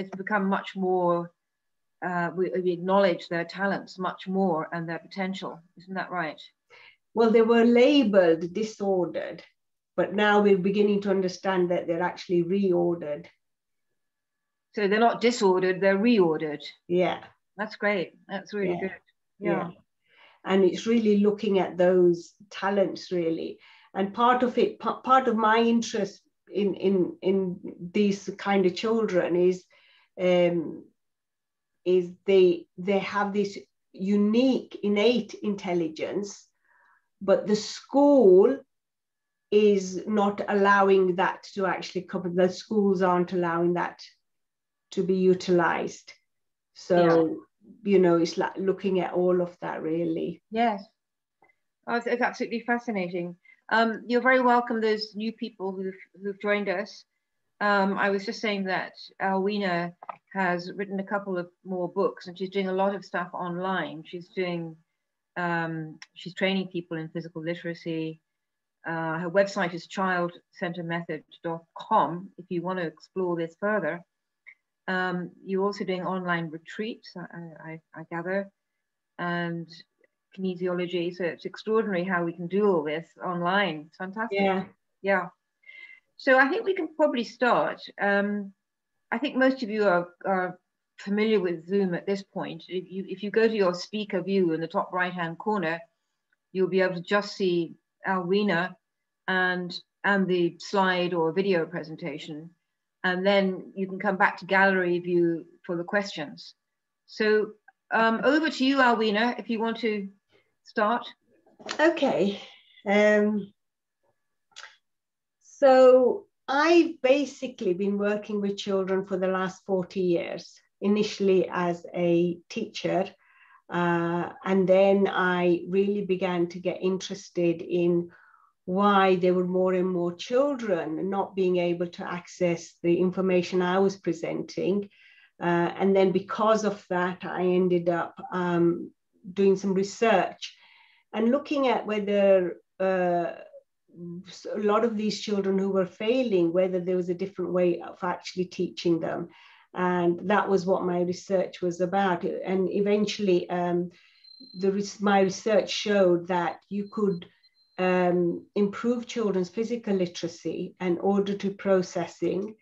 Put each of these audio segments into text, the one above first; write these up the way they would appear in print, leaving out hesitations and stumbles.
it's become much more, we acknowledge their talents much more and their potential. Isn't that right? Well, they were labeled disordered, but now we're beginning to understand that they're actually reordered. So they're not disordered, they're reordered. Yeah. That's great. That's really good. Yeah. And it's really looking at those talents, really. And part of it, part of my interest in these kind of children is they have this unique innate intelligence, but the school is not allowing that to actually cover. The schools aren't allowing that to be utilized. So, you know, it's like looking at all of that, really. Yes. Oh, it's absolutely fascinating. You're very welcome, those new people who've joined us. I was just saying that Alweena has written a couple of more books, and she's doing a lot of stuff online. She's doing, she's training people in physical literacy. Her website is childcentermethod.com if you want to explore this further. You're also doing online retreats, I gather, and kinesiology. So it's extraordinary how we can do all this online. It's fantastic. Yeah. So I think we can probably start. I think most of you are familiar with Zoom at this point. If you go to your speaker view in the top right-hand corner, you'll be able to just see Alweena and the slide or video presentation. And then you can come back to gallery view for the questions. So over to you, Alweena, if you want to start. Okay. So I've basically been working with children for the last 40 years, initially as a teacher. And then I really began to get interested in why there were more and more children not being able to access the information I was presenting. And then because of that, I ended up doing some research and looking at whether a lot of these children who were failing, whether there was a different way of actually teaching them. And that was what my research was about. And eventually, my research showed that you could improve children's physical literacy and auditory processing,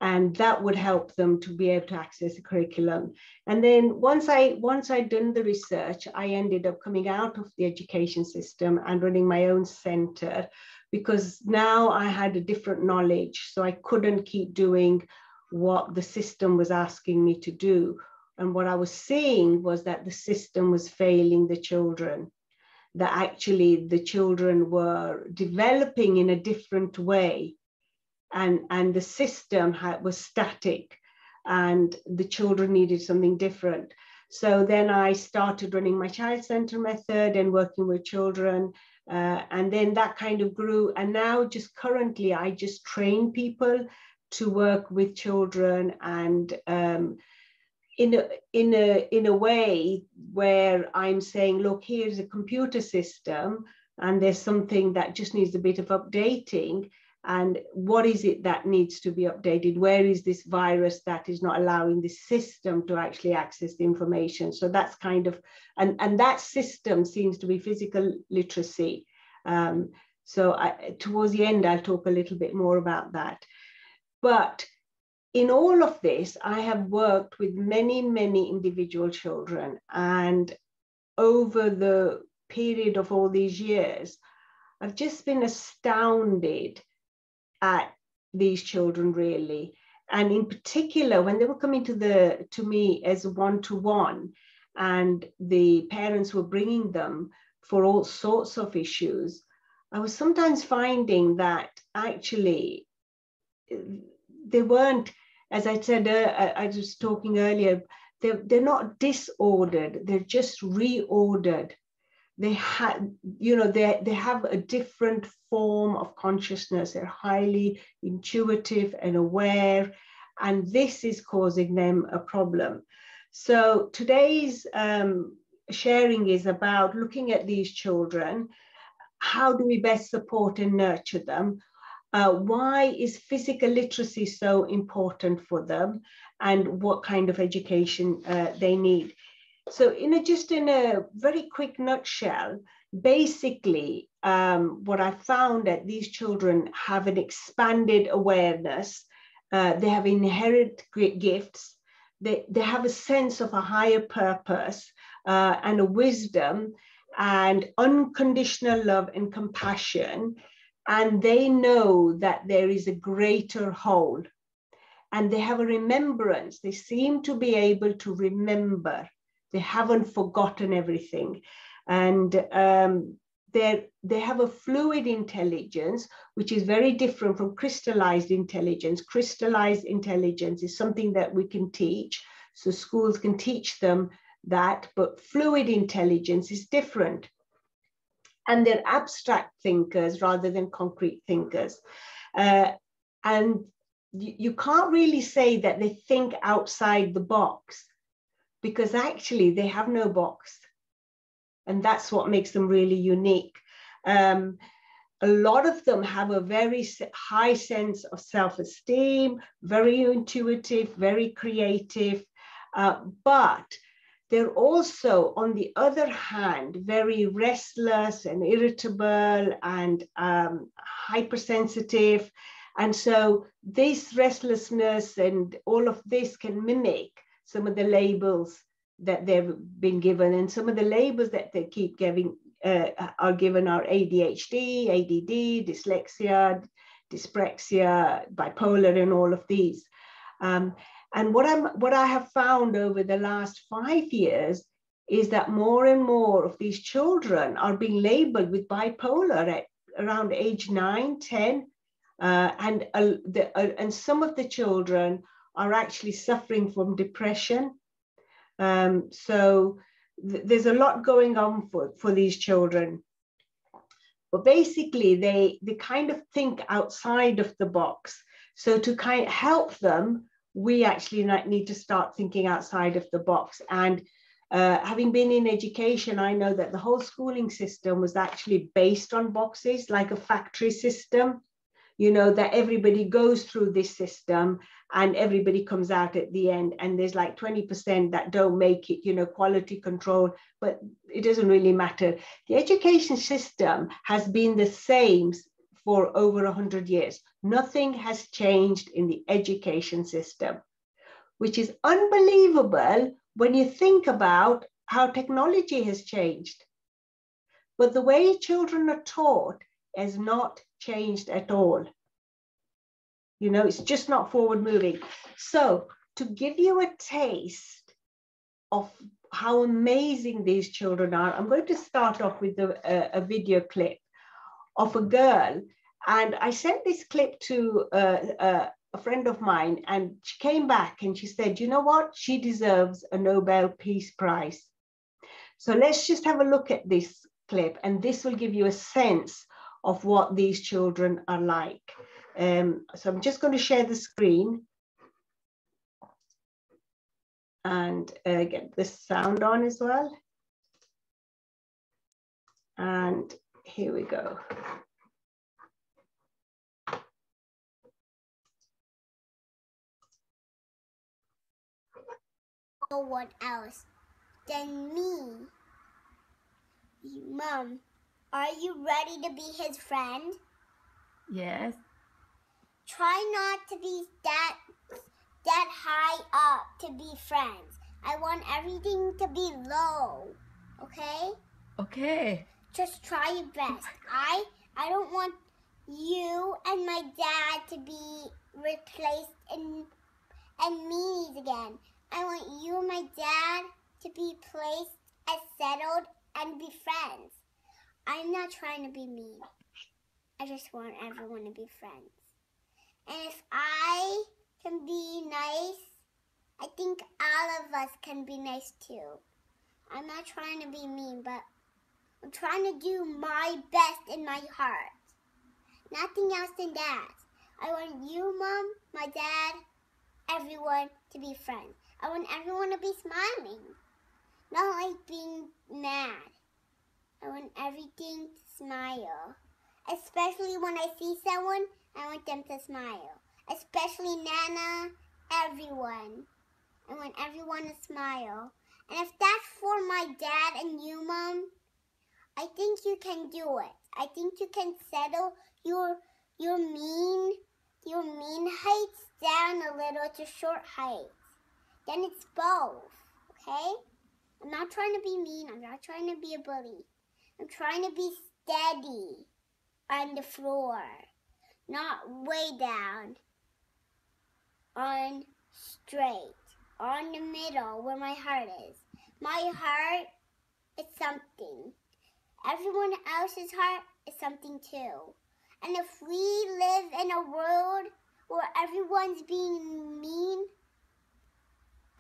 and that would help them to be able to access the curriculum. And then once I'd done the research, I ended up coming out of the education system and running my own center, because now I had a different knowledge, so I couldn't keep doing what the system was asking me to do. And what I was seeing was that the system was failing the children, that actually the children were developing in a different way, and the system was static, and the children needed something different. So then I started running my child center method and working with children, and then that kind of grew. And now just currently I just train people to work with children, and in a way where I'm saying, look, here's a computer system, and there's something that just needs a bit of updating. And what is it that needs to be updated? Where is this virus that is not allowing the system to actually access the information? So that's kind of, and that system seems to be physical literacy. So towards the end, I'll talk a little bit more about that. But in all of this, I have worked with many, many individual children. And over the period of all these years, I've just been astounded at these children, really. And in particular, when they were coming to me as one-to-one, and the parents were bringing them for all sorts of issues, I was sometimes finding that actually they weren't, as I said, I was talking earlier, they're not disordered, they're just reordered. They have, they have a different form of consciousness. They're highly intuitive and aware, and this is causing them a problem. So today's sharing is about looking at these children. How do we best support and nurture them? Why is physical literacy so important for them, and what kind of education they need? So just in a very quick nutshell, basically, what I found that these children have an expanded awareness, they have inherent gifts, they have a sense of a higher purpose and a wisdom and unconditional love and compassion. And they know that there is a greater whole. And they have a remembrance. They seem to be able to remember. They haven't forgotten everything. And they have a fluid intelligence, which is very different from crystallized intelligence. Crystallized intelligence is something that we can teach. So schools can teach them that, but fluid intelligence is different. And they're abstract thinkers rather than concrete thinkers. And you can't really say that they think outside the box, because actually they have no box. And that's what makes them really unique. A lot of them have a very high sense of self-esteem, very intuitive, very creative, but they're also, on the other hand, very restless and irritable and hypersensitive. And so this restlessness and all of this can mimic some of the labels that they've been given. And some of the labels that they keep giving are given are ADHD, ADD, dyslexia, dyspraxia, bipolar, and all of these. And what I have found over the last 5 years is that more and more of these children are being labeled with bipolar at around age 9, 10. And some of the children are actually suffering from depression. So there's a lot going on for these children. But basically, they kind of think outside of the box. So to kind of help them, we actually need to start thinking outside of the box. And having been in education, I know that the whole schooling system was actually based on boxes, like a factory system, that everybody goes through this system and everybody comes out at the end. And there's like 20% that don't make it, quality control, but it doesn't really matter. The education system has been the same for over 100 years. Nothing has changed in the education system, which is unbelievable when you think about how technology has changed. But the way children are taught has not changed at all. It's just not forward moving. So to give you a taste of how amazing these children are, I'm going to start off with a video clip of a girl. And I sent this clip to a friend of mine, and she came back and she said, you know what? She deserves a Nobel Peace Prize. So let's just have a look at this clip, and this will give you a sense of what these children are like. So I'm just going to share the screen and get the sound on as well. And here we go. No one else than me. Mom, are you ready to be his friend? Yes. Try not to be that high up to be friends. I want everything to be low, okay? Okay. Just try your best. I don't want you and my dad to be replaced and meanies again. I want you and my dad to be placed as settled and be friends. I'm not trying to be mean. I just want everyone to be friends. And if I can be nice, I think all of us can be nice too. I'm not trying to be mean, but I'm trying to do my best in my heart. Nothing else than that. I want you, Mom, my dad, everyone to be friends. I want everyone to be smiling, not like being mad. I want everything to smile, especially when I see someone I want them to smile. Especially Nana, everyone. I want everyone to smile. And if that's for my dad and you, Mom, I think you can do it. I think you can settle your mean heights down a little to short heights. Then it's both, okay? I'm not trying to be mean. I'm not trying to be a bully. I'm trying to be steady on the floor, not way down, on straight, on the middle where my heart is. My heart is something. Everyone else's heart is something too. And if we live in a world where everyone's being mean,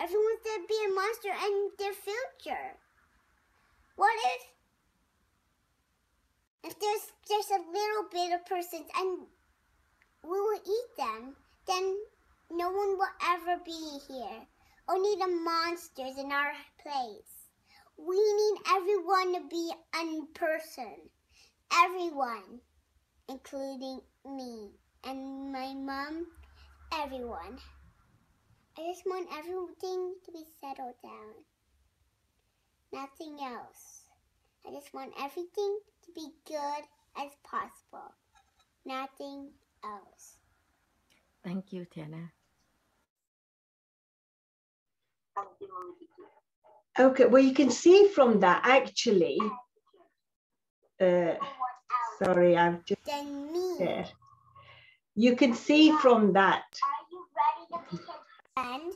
everyone's gonna be a monster in their future. What if there's just a little bit of persons and we will eat them, then no one will ever be here. Only the monsters in our place. We need everyone to be a person. Everyone, including me and my mom, everyone. I just want everything to be settled down. Nothing else. I just want everything to be good as possible. Nothing else. Thank you, Tiana. Okay, well, you can see from that actually. Sorry, I'm just there. You can see from that. Are you ready to be his friend?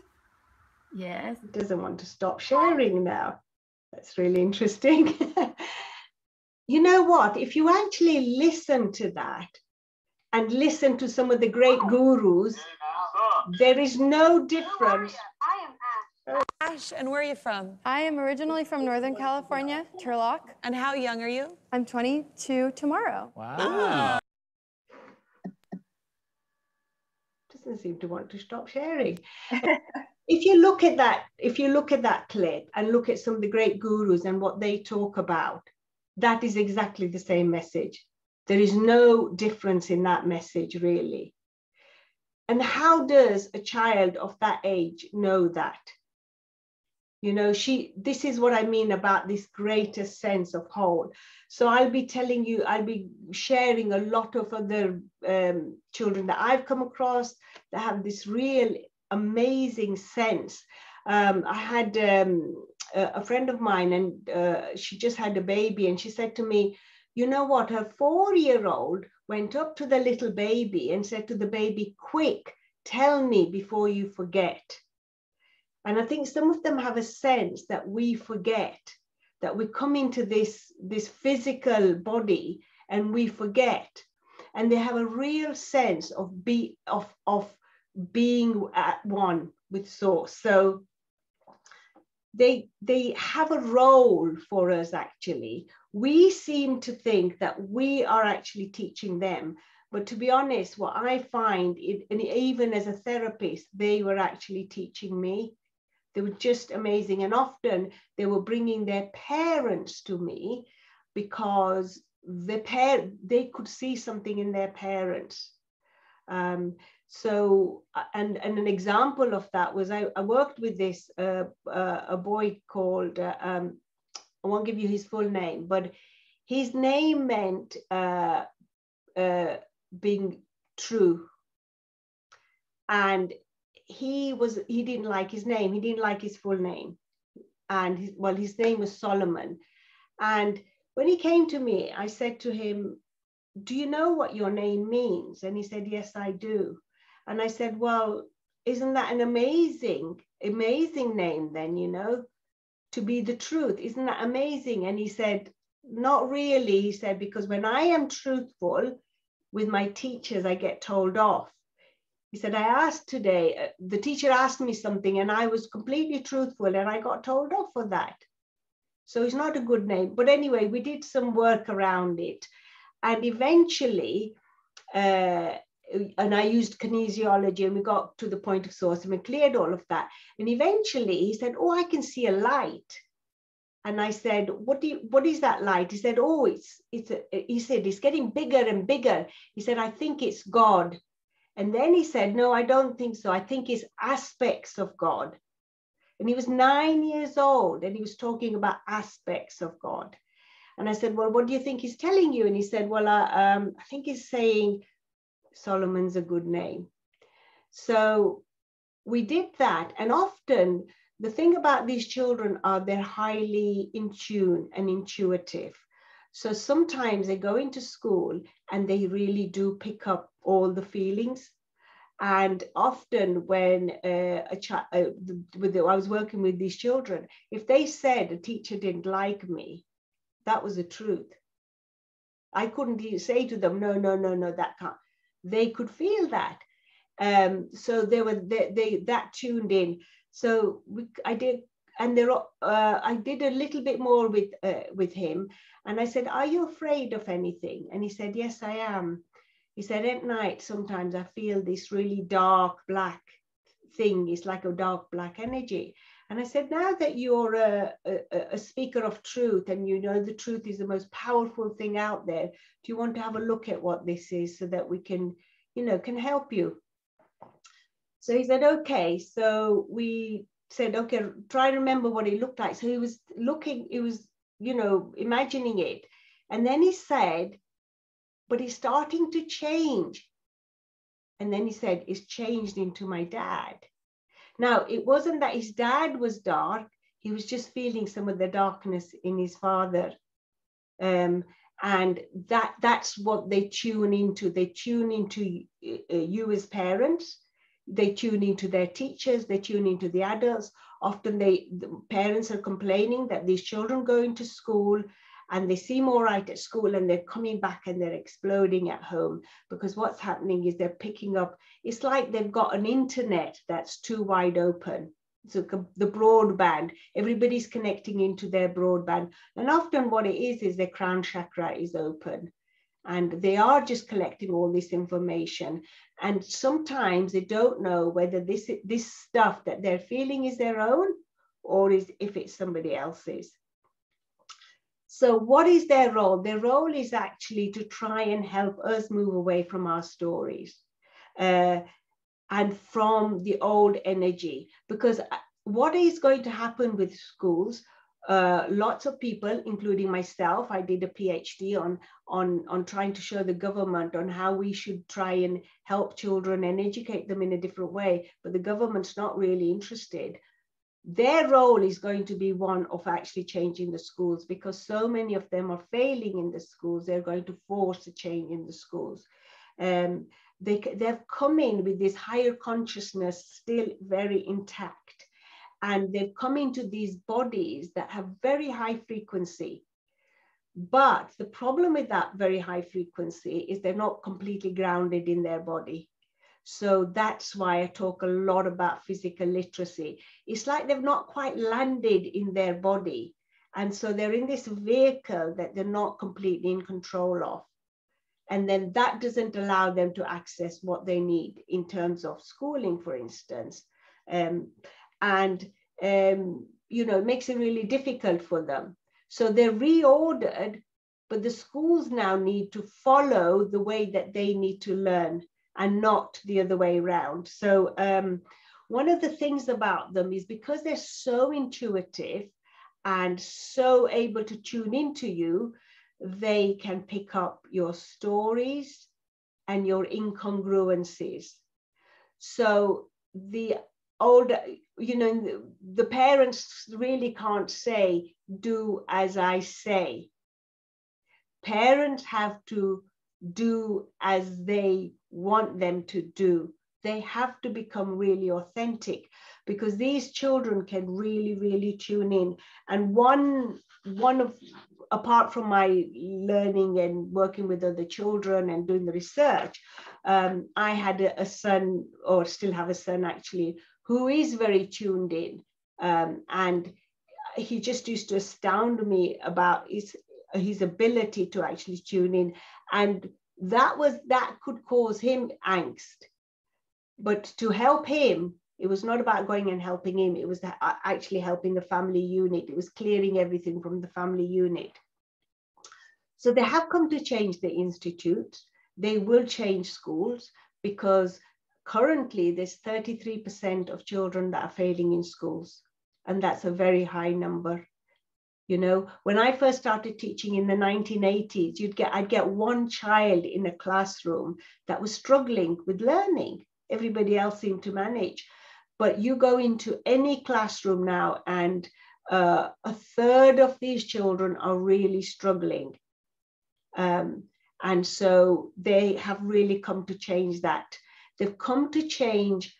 Yes. He doesn't want to stop sharing now. That's really interesting. You know what? If you actually listen to that and listen to some of the great gurus, there is no difference. Ash, and where are you from? I am originally from Northern California, Turlock. And how young are you? I'm 22 tomorrow. Wow. Doesn't seem to want to stop sharing. If you look at that clip and look at some of the great gurus and what they talk about, that is exactly the same message. There is no difference in that message, really. And how does a child of that age know that? You know, this is what I mean about this greater sense of whole. So I'll be sharing a lot of other children that I've come across that have this real amazing sense. I had a friend of mine, and she just had a baby, and she said to me, you know what, her 4-year-old went up to the little baby and said to the baby, quick, tell me before you forget. And I think some of them have a sense that we forget, that we come into this physical body and we forget. And they have a real sense of being at one with Source. So they have a role for us, actually. We seem to think that we are actually teaching them. But to be honest, what I find, and even as a therapist, they were actually teaching me. They were just amazing. And often they were bringing their parents to me because they could see something in their parents. So, and an example of that was I worked with this, a boy called, I won't give you his full name, but his name meant being true. And he didn't like his name. He didn't like his full name. And his name was Solomon. And when he came to me, I said to him, do you know what your name means? And he said, yes, I do. And I said, well, isn't that an amazing name then, you know, to be the truth? Isn't that amazing? And he said, not really. He said, because when I am truthful with my teachers, I get told off. He said, I asked today, the teacher asked me something and I was completely truthful and I got told off for that. So it's not a good name. But anyway, we did some work around it. And eventually, and I used kinesiology and we got to the point of source and we cleared all of that. And eventually he said, oh, I can see a light. And I said, what is that light? He said, oh, he said, it's getting bigger and bigger. He said, I think it's God. And then he said, no, I don't think so. I think it's aspects of God. And he was 9 years old and he was talking about aspects of God. And I said, well, what do you think he's telling you? And he said, well, I think he's saying Solomon's a good name. So we did that. And often the thing about these children are they're highly in tune and intuitive. So sometimes they go into school and they really do pick up all the feelings. And often when I was working with these children, if they said a teacher didn't like me, that was the truth. I couldn't say to them, no, that can't. They could feel that. So they that tuned in. So I did a little bit more with him. And I said, are you afraid of anything? And he said, yes, I am. He said, at night, sometimes I feel this really dark black thing. It's like a dark black energy. And I said, now that you're a speaker of truth and you know the truth is the most powerful thing out there, do you want to have a look at what this is so that we can help you? So he said, okay. So we said, okay, try to remember what it looked like. So he was looking, he was, imagining it. And then he said, but it's starting to change. And then he said, it's changed into my dad. Now, it wasn't that his dad was dark. He was just feeling some of the darkness in his father. And that's what they tune into. They tune into you as parents. They tune into their teachers. They tune into the adults. Often the parents are complaining that these children go into school and they seem all right at school and they're coming back and they're exploding at home, because what's happening is they're picking up, it's like they've got an internet that's too wide open. So the broadband, everybody's connecting into their broadband. And often what it is their crown chakra is open and they are just collecting all this information. And sometimes they don't know whether this stuff that they're feeling is their own or if it's somebody else's. So what is their role? Their role is actually to try and help us move away from our stories and from the old energy. Because what is going to happen with schools, lots of people, including myself, I did a PhD on trying to show the government on how we should try and help children and educate them in a different way, but the government's not really interested. Their role is going to be one of actually changing the schools, because so many of them are failing in the schools. They're going to force a change in the schools. They've come in with this higher consciousness still very intact. And they've come into these bodies that have very high frequency. But the problem with that very high frequency is they're not completely grounded in their body. So that's why I talk a lot about physical literacy. It's like they've not quite landed in their body. And so they're in this vehicle that they're not completely in control of. And then that doesn't allow them to access what they need in terms of schooling, for instance. It makes it really difficult for them. So they're reordered, but the schools now need to follow the way that they need to learn, and not the other way around. So one of the things about them is because they're so intuitive and so able to tune into you, they can pick up your stories and your incongruencies. So the older, the parents really can't say, do as I say. Parents have to do as they want them to do. They have to become really authentic, because these children can really, really tune in. And apart from my learning and working with other children and doing the research, I had a son, or still have a son actually, who is very tuned in. And he just used to astound me about his ability to actually tune in. And that could cause him angst. But to help him, It was not about going and helping him. It was actually helping the family unit. It was clearing everything from the family unit. So they have come to change the institute. They will change schools, because currently there's 33% of children that are failing in schools. And that's a very high number. You know, when I first started teaching in the 1980s, I'd get one child in a classroom that was struggling with learning. Everybody else seemed to manage. But you go into any classroom now, and a third of these children are really struggling. And so they have really come to change that. They've come to change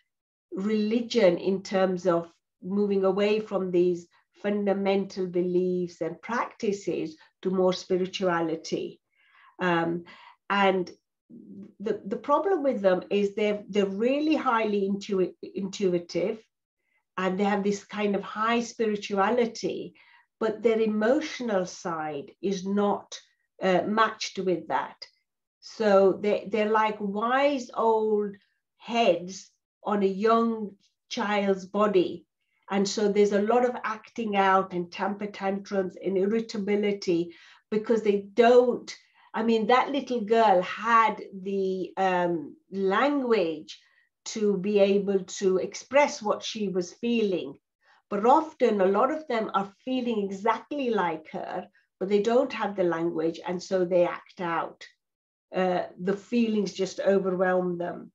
religion in terms of moving away from these fundamental beliefs and practices to more spirituality. And the problem with them is they're really highly intuitive, and they have this kind of high spirituality, but their emotional side is not matched with that. So they're like wise old heads on a young child's body. And so there's a lot of acting out and temper tantrums and irritability, because they don't, I mean, that little girl had the language to be able to express what she was feeling. But often a lot of them are feeling exactly like her, but they don't have the language, and so they act out. The feelings just overwhelm them.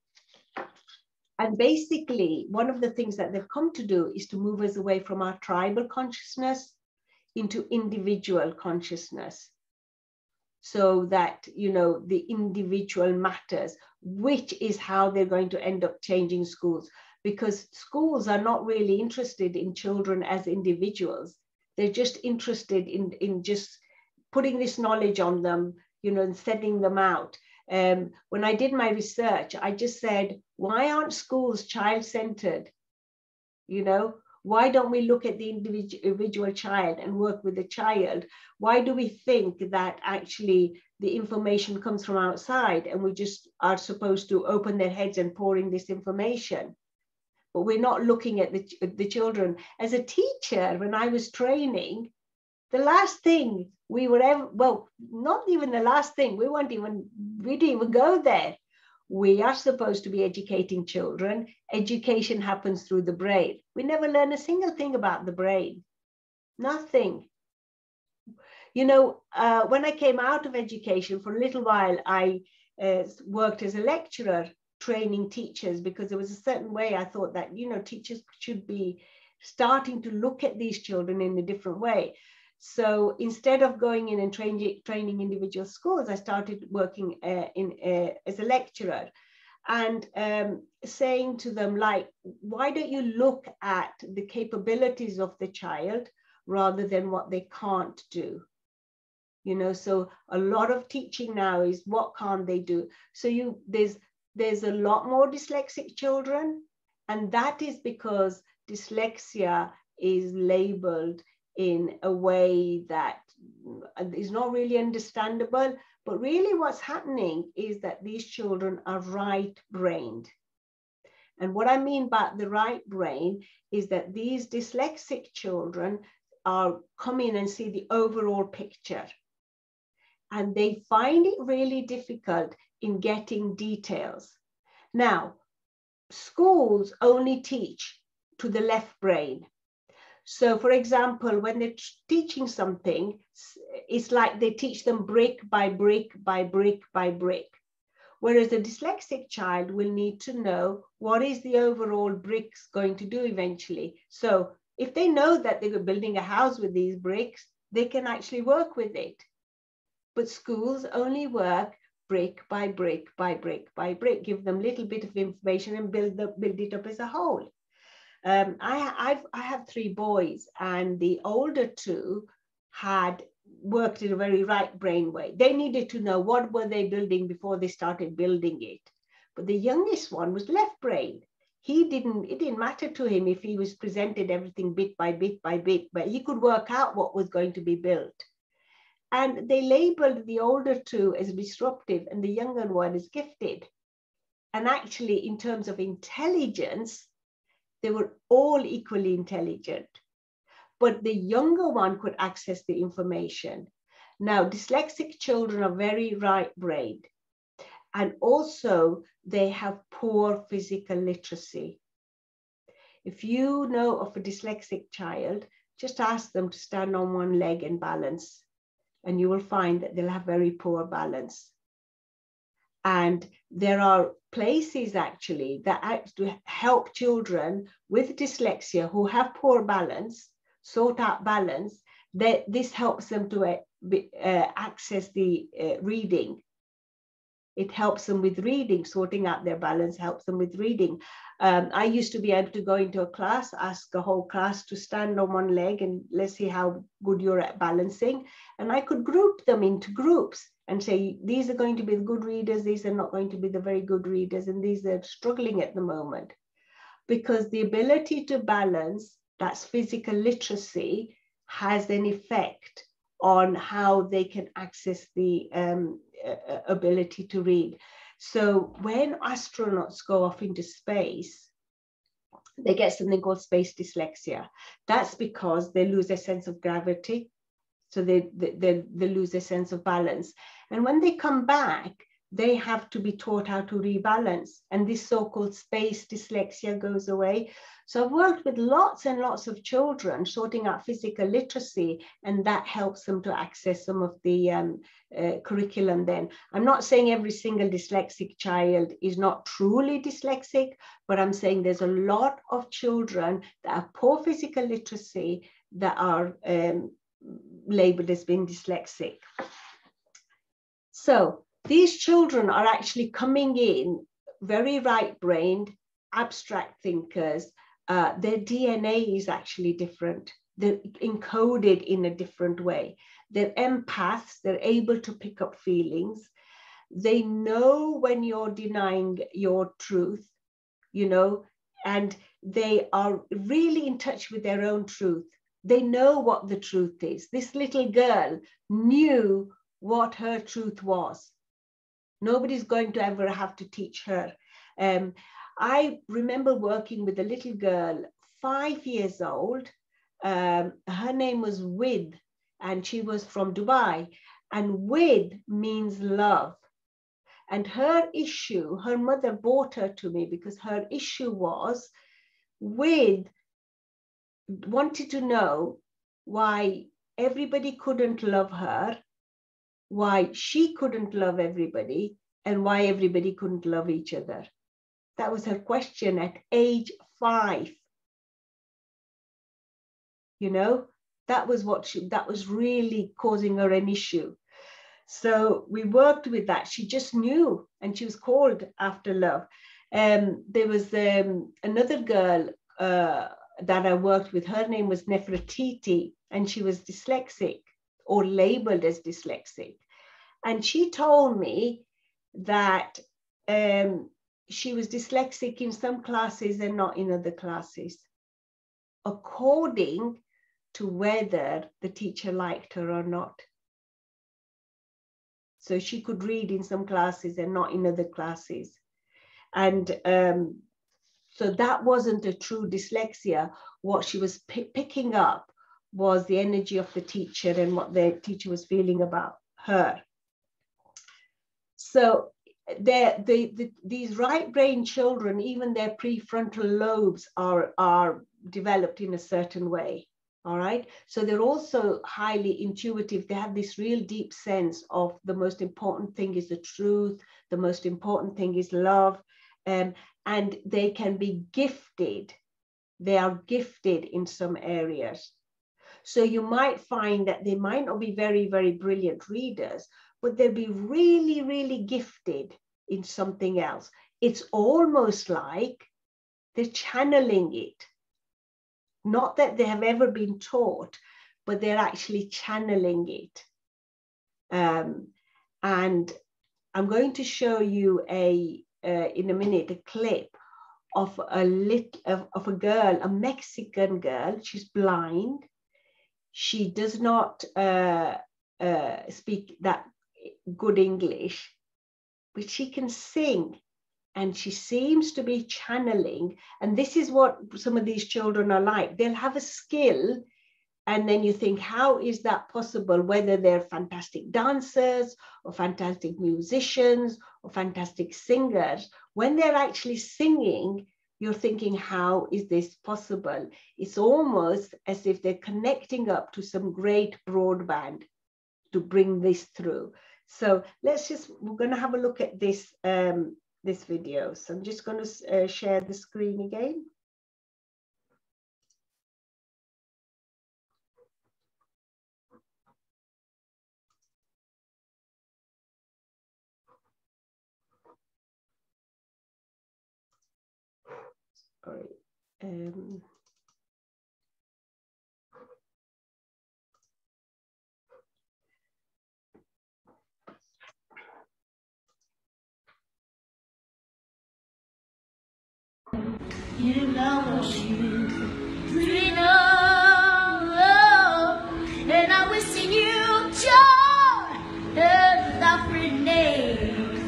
And basically, one of the things that they've come to do is to move us away from our tribal consciousness into individual consciousness, so that, you know, the individual matters, which is how they're going to end up changing schools, because schools are not really interested in children as individuals. They're just interested in just putting this knowledge on them, you know, and sending them out. When I did my research, I just said, why aren't schools child-centered? You know, why don't we look at the individual child and work with the child? Why do we think that actually the information comes from outside and we just are supposed to open their heads and pour in this information? But we're not looking at the children. As a teacher, when I was training, the last thing we were ever, well, not even the last thing, we didn't even go there. We are supposed to be educating children. Education happens through the brain. We never learn a single thing about the brain. Nothing. You know, when I came out of education for a little while, I worked as a lecturer training teachers, because there was a certain way I thought that, you know, teachers should be starting to look at these children in a different way. So instead of going in and training individual schools, I started working as a lecturer, and saying to them, like, why don't you look at the capabilities of the child rather than what they can't do? You know, so a lot of teaching now is what can't they do? So there's a lot more dyslexic children, and that is because dyslexia is labeled in a way that is not really understandable. But really what's happening is that these children are right-brained. And what I mean by the right brain is that these dyslexic children are come in and see the overall picture. And they find it really difficult in getting details. Now, schools only teach to the left brain. So, for example, when they're teaching something, it's like they teach them brick by brick by brick by brick. Whereas a dyslexic child will need to know what is the overall bricks going to do eventually. So if they know that they're building a house with these bricks, they can actually work with it. But schools only work brick by brick by brick by brick, give them a little bit of information and build it up as a whole. I have 3 boys, and the older 2 had worked in a very right brain way. They needed to know what were they building before they started building it. But the youngest one was left brain. It didn't matter to him if he was presented everything bit by bit by bit, but he could work out what was going to be built. And they labeled the older 2 as disruptive and the younger one as gifted. And actually, in terms of intelligence, They were all equally intelligent, but the younger one could access the information. Now, dyslexic children are very right-brained, and also they have poor physical literacy. If you know of a dyslexic child, just ask them to stand on one leg and balance, and you will find that they'll have very poor balance. And there are places actually that actually help children with dyslexia who have poor balance, sort out balance, that this helps them to access the reading. It helps them with reading, sorting out their balance helps them with reading. I used to be able to go into a class, ask a whole class to stand on one leg and let's see how good you're at balancing. And I could group them into groups and say, these are going to be the good readers, these are not going to be the very good readers, and these are struggling at the moment. Because the ability to balance, that's physical literacy, has an effect on how they can access the ability to read. So when astronauts go off into space, they get something called space dyslexia. That's because they lose their sense of gravity. So they lose their sense of balance. And when they come back, they have to be taught how to rebalance. And this so-called space dyslexia goes away. So I've worked with lots and lots of children sorting out physical literacy, and that helps them to access some of the curriculum then. I'm not saying every single dyslexic child is not truly dyslexic, but I'm saying there's a lot of children that have poor physical literacy that are labeled as being dyslexic. So these children are actually coming in very right-brained, abstract thinkers. Their DNA is actually different. They're encoded in a different way. They're empaths. They're able to pick up feelings. They know when you're denying your truth, you know, and they are really in touch with their own truth. They know what the truth is. This little girl knew what her truth was. Nobody's going to ever have to teach her. I remember working with a little girl, 5 years old. Her name was With, and she was from Dubai. And With means love. And her issue, her mother brought her to me because her issue was With wanted to know why everybody couldn't love her, why she couldn't love everybody, and why everybody couldn't love each other. That was her question at age 5. You know, that was that was really causing her an issue. So we worked with that. She just knew, and she was called after love. There was another girl that I worked with. Her name was Nefertiti, and she was dyslexic or labeled as dyslexic. And she told me that she was dyslexic in some classes and not in other classes, according to whether the teacher liked her or not. So she could read in some classes and not in other classes. And so that wasn't a true dyslexia. What she was picking up was the energy of the teacher and what the teacher was feeling about her. So these right-brain children, even their prefrontal lobes are developed in a certain way. All right. So they're also highly intuitive. They have this real deep sense of the most important thing is the truth. The most important thing is love. And they can be gifted. They are gifted in some areas. So you might find that they might not be very, very brilliant readers, but they'll be really, really gifted in something else. It's almost like they're channeling it. Not that they have ever been taught, but they're actually channeling it. And I'm going to show you in a minute a clip of a girl, a Mexican girl. She's blind. She does not speak that good English, but she can sing. and she seems to be channeling. And this is what some of these children are like. They'll have a skill, and then you think, how is that possible? Whether they're fantastic dancers or fantastic musicians or fantastic singers, when they're actually singing, you're thinking, how is this possible? It's almost as if they're connecting up to some great broadband to bring this through. So we're going to have a look at this, this video. So I'm just going to share the screen again. All right. You know you dream of, and I will sing you joy and laughter names.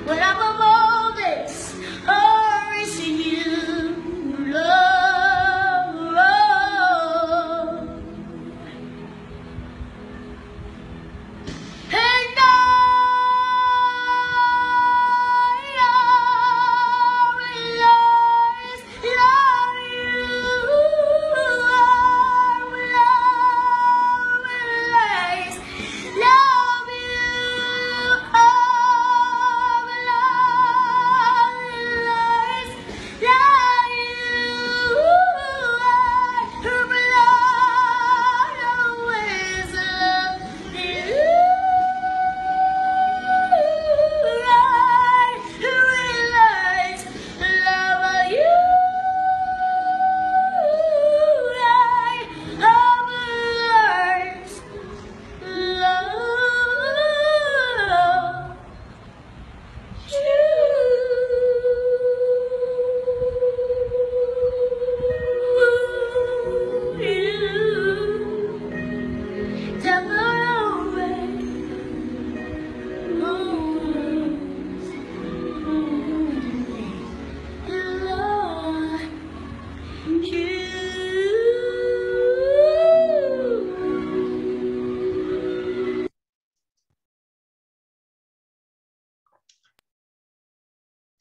But above all this, I see you love. And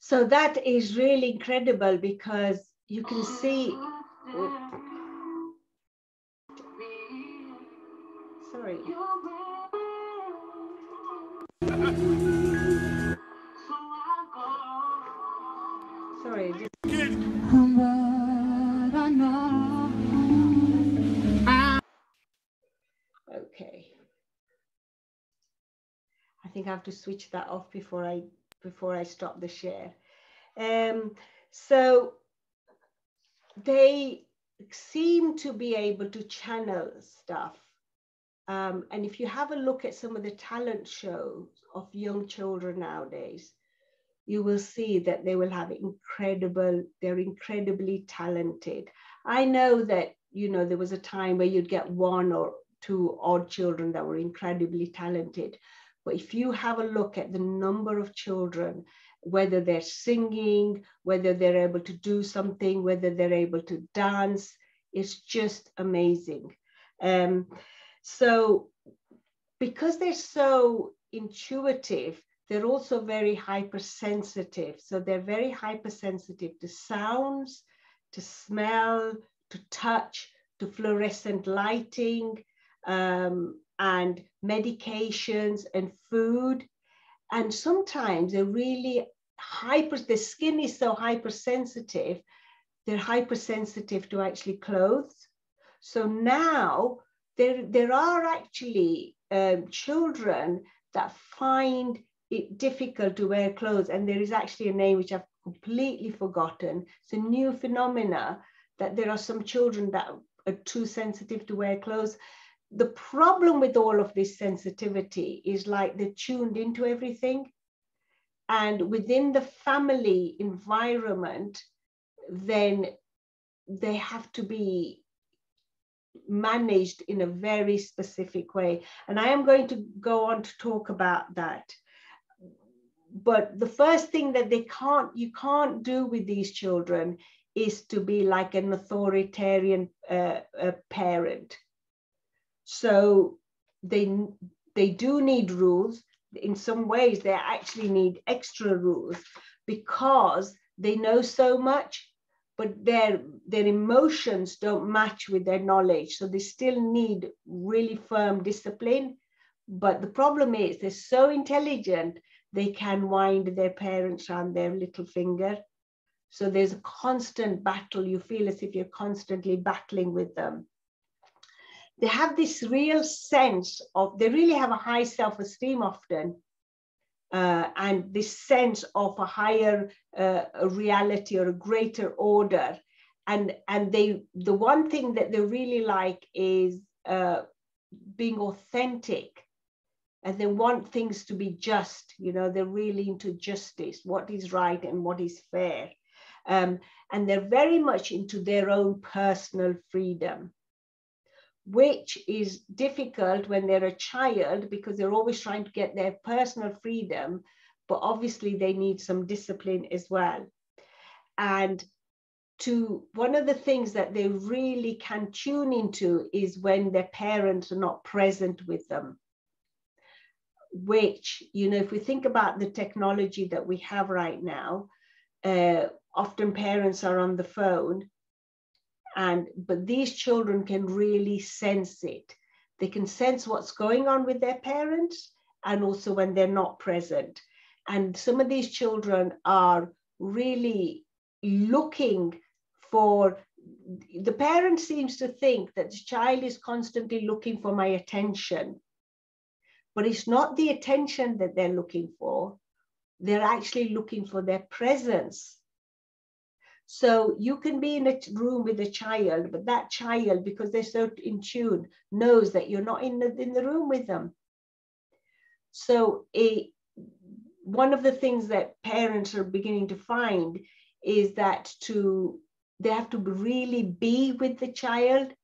So that is really incredible, because you can see, sorry. Sorry. Okay. I think I have to switch that off before I stop the share. So they seem to be able to channel stuff. And if you have a look at some of the talent shows of young children nowadays, you will see that they will have they're incredibly talented. I know that, you know, there was a time where you'd get one or two odd children that were incredibly talented. But if you have a look at the number of children, whether they're singing, whether they're able to do something, whether they're able to dance, it's just amazing. So because they're so intuitive, they're also very hypersensitive. So they're very hypersensitive to sounds, to smell, to touch, to fluorescent lighting, and medications and food. And sometimes they're really the skin is so hypersensitive, they're hypersensitive to actually clothes. So now there are actually children that find it difficult to wear clothes. And there is actually a name which I've completely forgotten. It's a new phenomena that there are some children that are too sensitive to wear clothes. The problem with all of this sensitivity is like they're tuned into everything. And within the family environment, then they have to be managed in a very specific way. And I am going to go on to talk about that. but the first thing that you can't do with these children is to be like an authoritarian parent. So they do need rules. In some ways, they actually need extra rules because they know so much, but their emotions don't match with their knowledge. So they still need really firm discipline. But the problem is they're so intelligent, they can wind their parents around their little finger. So there's a constant battle. You feel as if you're constantly battling with them. They have this real sense of, they really have a high self-esteem often, and this sense of a higher reality or a greater order. And the one thing that they really like is being authentic. And they want things to be just, you know, they're really into justice, what is right and what is fair. And they're very much into their own personal freedom, which is difficult when they're a child because they're always trying to get their personal freedom, but obviously they need some discipline as well. And one of the things that they really can tune into is when their parents are not present with them. Which, you know, if we think about the technology that we have right now, often parents are on the phone, but these children can really sense it. They can sense what's going on with their parents and also when they're not present. And some of these children are really looking for, the parent seems to think that the child is constantly looking for my attention. But it's not the attention that they're looking for. They're actually looking for their presence. So you can be in a room with a child, but that child, because they're so in tune, knows that you're not in the room with them. So one of the things that parents are beginning to find is that they have to really be with the child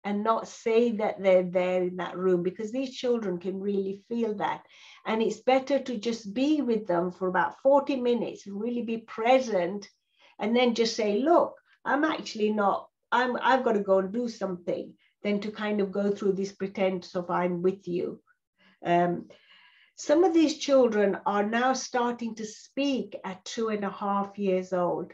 and not say that they're there in that room, because these children can really feel that. And it's better to just be with them for about 40 minutes and really be present, and then just say, look, I'm actually not, I've got to go and do something, than to kind of go through this pretense of I'm with you. Some of these children are now starting to speak at 2.5 years old.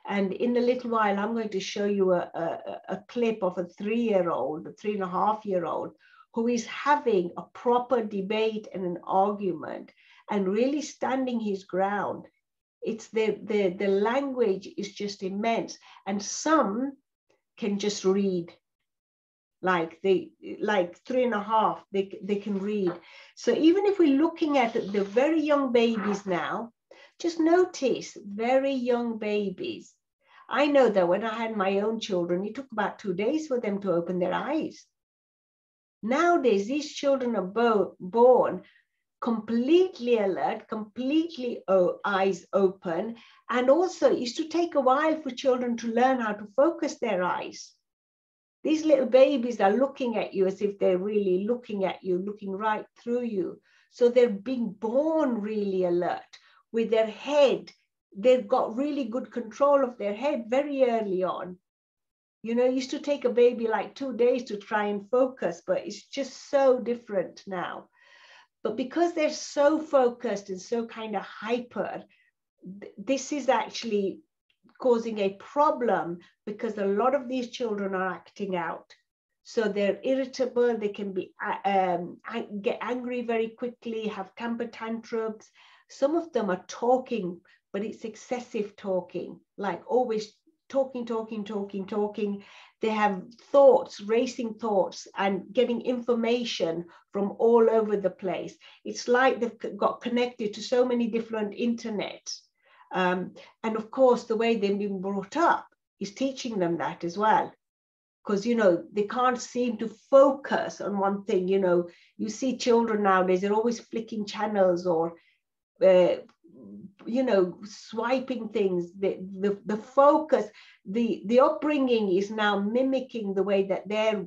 And in a little while, I'm going to show you a clip of a 3-year-old, a 3.5-year-old, who is having a proper debate and an argument and really standing his ground. It's the language is just immense. And some can just read, like 3.5, they can read. So even if we're looking at the very young babies now, just notice very young babies. I know that when I had my own children, it took about 2 days for them to open their eyes. Nowadays, these children are born completely alert, completely eyes open. And also, it used to take a while for children to learn how to focus their eyes. These little babies are looking at you as if they're really looking at you, looking right through you. So they're being born really alert with their head. They've got really good control of their head very early on. You know, it used to take a baby like 2 days to try and focus, but it's just so different now. But because they're so focused and so kind of hyper, this is actually causing a problem, because a lot of these children are acting out. So they're irritable, they can be get angry very quickly, have temper tantrums. Some of them are talking, but it's excessive talking, like always talking. They have thoughts, racing thoughts, and getting information from all over the place. It's like they've got connected to so many different internets. And of course, the way they've been brought up is teaching them that as well. Because, you know, they can't seem to focus on one thing. You know, you see children nowadays, they're always flicking channels or you know, swiping things. The focus, the upbringing is now mimicking the way that their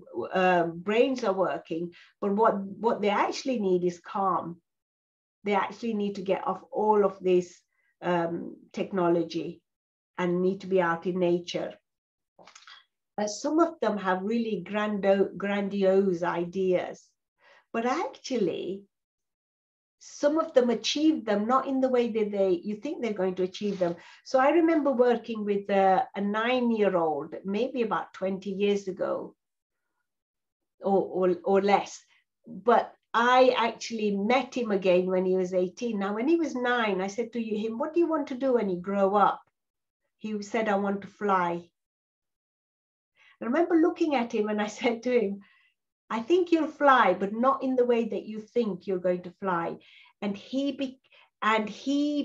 brains are working. But what they actually need is calm. They actually need to get off all of this technology and need to be out in nature. Some of them have really grandiose ideas, but actually some of them achieve them not in the way that you think they're going to achieve them. So I remember working with a 9-year-old, maybe about 20 years ago or less, but I actually met him again when he was 18. Now, when he was 9, I said to him, what do you want to do when you grow up? He said, I want to fly. I remember looking at him and I said to him, I think you'll fly, but not in the way that you think you're going to fly. And he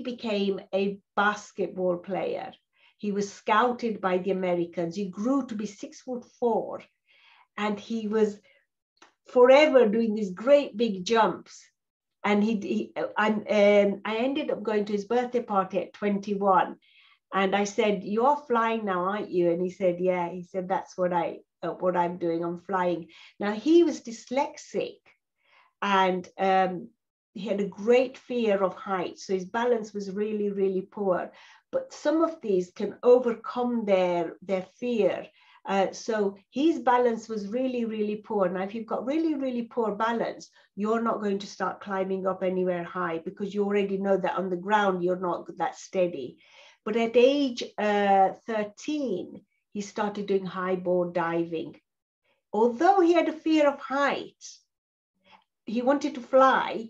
became a basketball player. He was scouted by the Americans. He grew to be 6'4", and he was forever doing these great big jumps. And I ended up going to his birthday party at 21. And I said, you're flying now, aren't you? And he said, yeah. He said, that's what I'm doing. I'm flying. Now, he was dyslexic, and he had a great fear of heights. So his balance was really, really poor. But some of these can overcome their fear. So his balance was really, really poor. Now, if you've got really, really poor balance, you're not going to start climbing up anywhere high, because you already know that on the ground, you're not that steady. But at age 13, he started doing highboard diving. Although he had a fear of heights, he wanted to fly.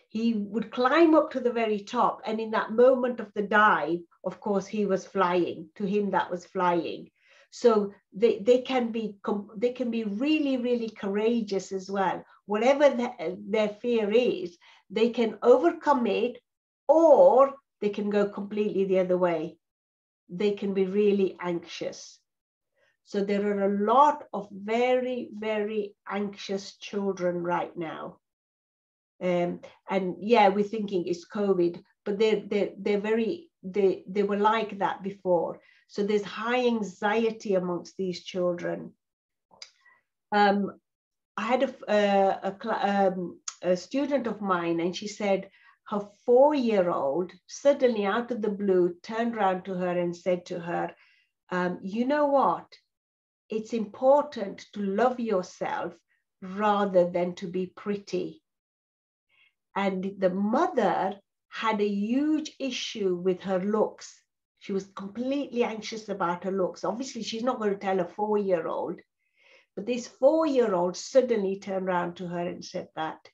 He would climb up to the very top. And in that moment of the dive, of course, he was flying. To him, that was flying. So they can be really, really courageous as well. Whatever their fear is, they can overcome it, or they can go completely the other way. They can be really anxious. So there are a lot of very, very anxious children right now. And yeah, we're thinking it's COVID, but they were like that before. So there's high anxiety amongst these children. I had a student of mine, and she said her 4-year-old suddenly out of the blue turned around to her and said to her, you know what? It's important to love yourself rather than to be pretty. And the mother had a huge issue with her looks. She was completely anxious about her looks. Obviously, she's not going to tell a 4-year-old, but this 4-year-old suddenly turned around to her and said that.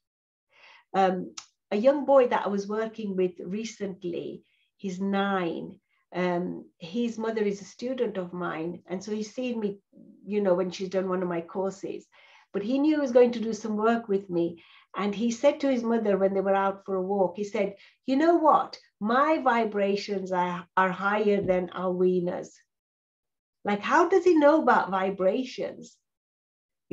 A young boy that I was working with recently, he's 9. His mother is a student of mine. And so he's seen me, when she's done one of my courses, but he knew he was going to do some work with me. And he said to his mother when they were out for a walk, he said, you know what? My vibrations are higher than Alweena's. Like, how does he know about vibrations?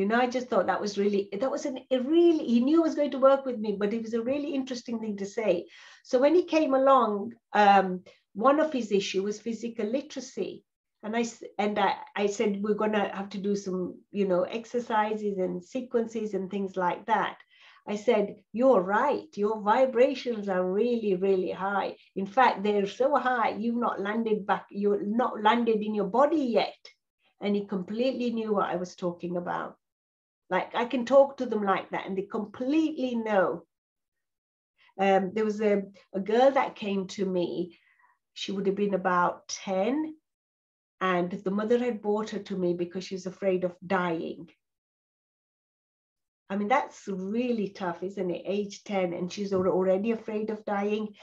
I just thought that was he knew he was going to work with me, but it was a really interesting thing to say. So when he came along, one of his issues was physical literacy. And I said, we're going to have to do some, exercises and sequences and things like that. I said, you're right. Your vibrations are really, really high. In fact, they're so high, you're not landed in your body yet. And he completely knew what I was talking about. Like, I can talk to them like that and they completely know. There was a girl that came to me. She would have been about 10. And the mother had brought her to me because she was afraid of dying. I mean, that's really tough, isn't it? Age 10, and she's already afraid of dying.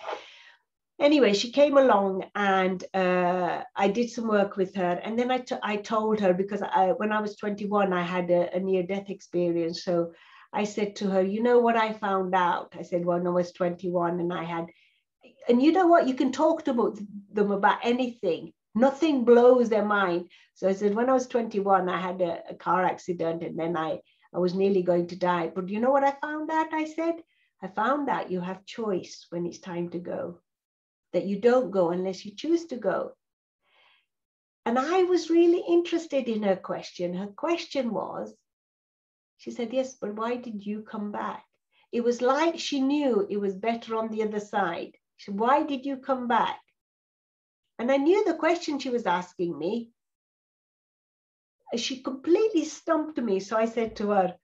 Anyway, she came along and I did some work with her. And then I told her, because when I was 21, I had a near-death experience. So I said to her, you know what I found out? I said, when I was 21 and you know what? You can talk to them about anything. Nothing blows their mind. So I said, when I was 21, I had a car accident, and then I was nearly going to die. But you know what I found out? I said, I found out you have choice when it's time to go, that you don't go unless you choose to go. And I was really interested in her question. Her question was, she said, yes, but why did you come back? it was like she knew it was better on the other side. She said, why did you come back? And I knew the question she was asking me. She completely stumped me. So I said to her,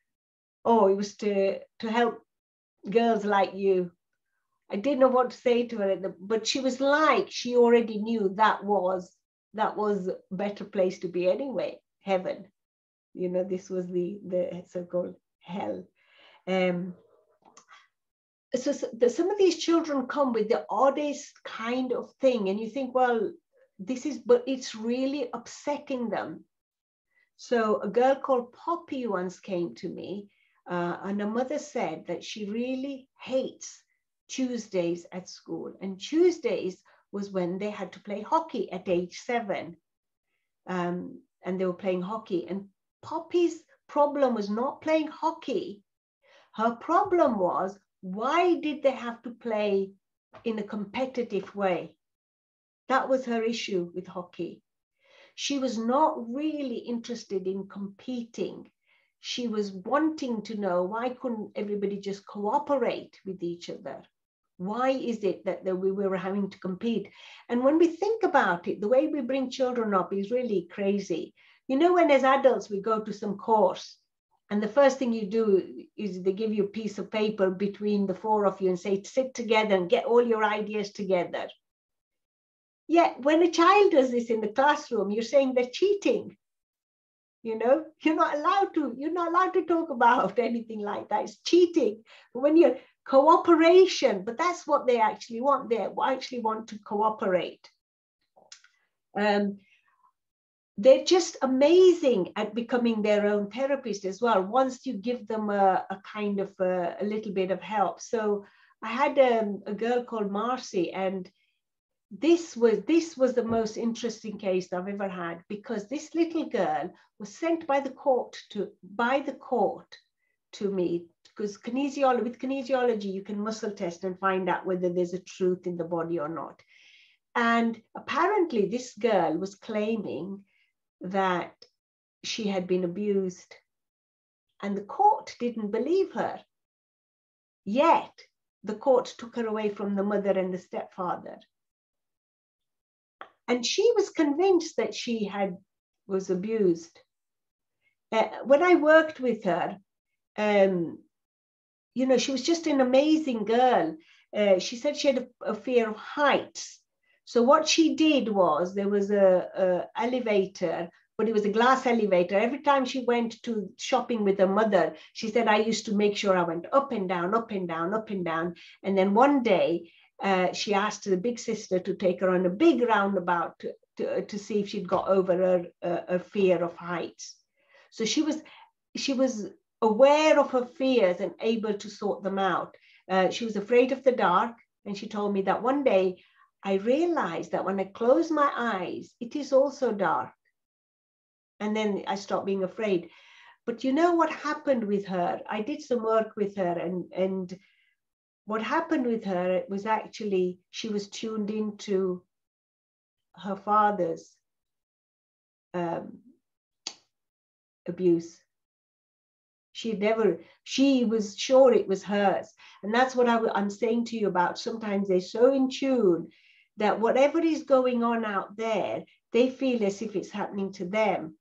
oh, it was to help girls like you. I didn't know what to say to her, but she was like, she already knew that was a better place to be anyway, heaven. You know, this was the so-called hell. So some of these children come with the oddest kind of thing, and you think, well, but it's really upsetting them. So a girl called Poppy once came to me, and her mother said that she really hates Tuesdays at school. And Tuesdays was when they had to play hockey at age 7. And they were playing hockey. And Poppy's problem was not playing hockey. Her problem was, why did they have to play in a competitive way? That was her issue with hockey. She was not really interested in competing. She was wanting to know, why couldn't everybody just cooperate with each other? Why is it that we were having to compete? And when we think about it, the way we bring children up is really crazy. You know, when as adults we go to some course, and the first thing you do is they give you a piece of paper between the 4 of you and say, sit together and get all your ideas together. Yet when a child does this in the classroom, you're saying they're cheating. You know, you're not allowed to talk about anything like that. It's cheating. But when you're cooperation, but that's what they actually want. They actually want to cooperate. They're just amazing at becoming their own therapist as well, once you give them a kind of a little bit of help. So I had a girl called Marcy, and this was the most interesting case I've ever had, because this little girl was sent by the court to me, because with kinesiology, you can muscle test and find out whether there's a truth in the body or not. And apparently this girl was claiming that she had been abused, and the court didn't believe her. Yet the court took her away from the mother and the stepfather. And she was convinced that she was abused. When I worked with her, you know, she was just an amazing girl. She said she had a fear of heights. So what she did was, there was a elevator, but it was a glass elevator. Every time she went to shopping with her mother, she said, I used to make sure I went up and down, up and down, up and down. And then one day, she asked the big sister to take her on a big roundabout to see if she'd got over her fear of heights. So she was aware of her fears and able to sort them out. She was afraid of the dark. And she told me that one day, I realized that when I close my eyes, it is also dark. And then I stopped being afraid. But you know what happened with her? I did some work with her, and what happened with her, it was actually, she was tuned into her father's abuse. She was sure it was hers. And that's what I'm saying to you about. Sometimes they're so in tune that whatever is going on out there, they feel as if it's happening to them.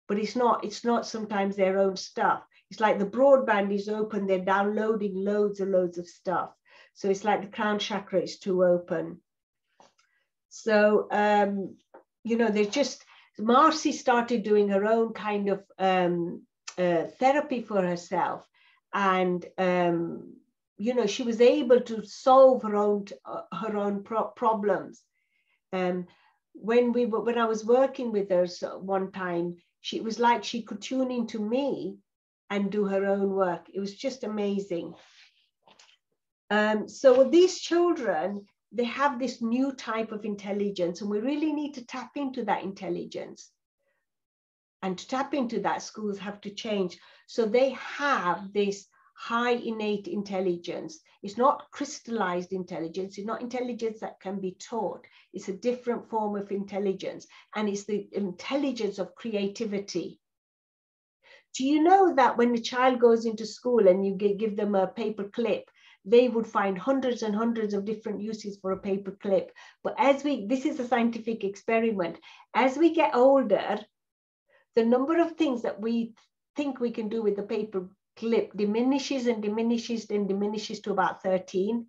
But it's not sometimes their own stuff. It's like the broadband is open, they're downloading loads and loads of stuff. So it's like the crown chakra is too open. So, you know, Marcy started doing her own kind of therapy for herself. And, you know, she was able to solve her own problems. When I was working with her one time, it was like she could tune into me and do her own work. It was just amazing. So with these children, they have this new type of intelligence, and we really need to tap into that intelligence. And to tap into that, schools have to change. So they have this high innate intelligence. It's not crystallized intelligence. It's not intelligence that can be taught. It's a different form of intelligence. And it's the intelligence of creativity. Do you know that when a child goes into school and you give them a paper clip, they would find hundreds and hundreds of different uses for a paper clip. But this is a scientific experiment, as we get older, the number of things that we think we can do with the paper clip diminishes and diminishes and diminishes to about 13.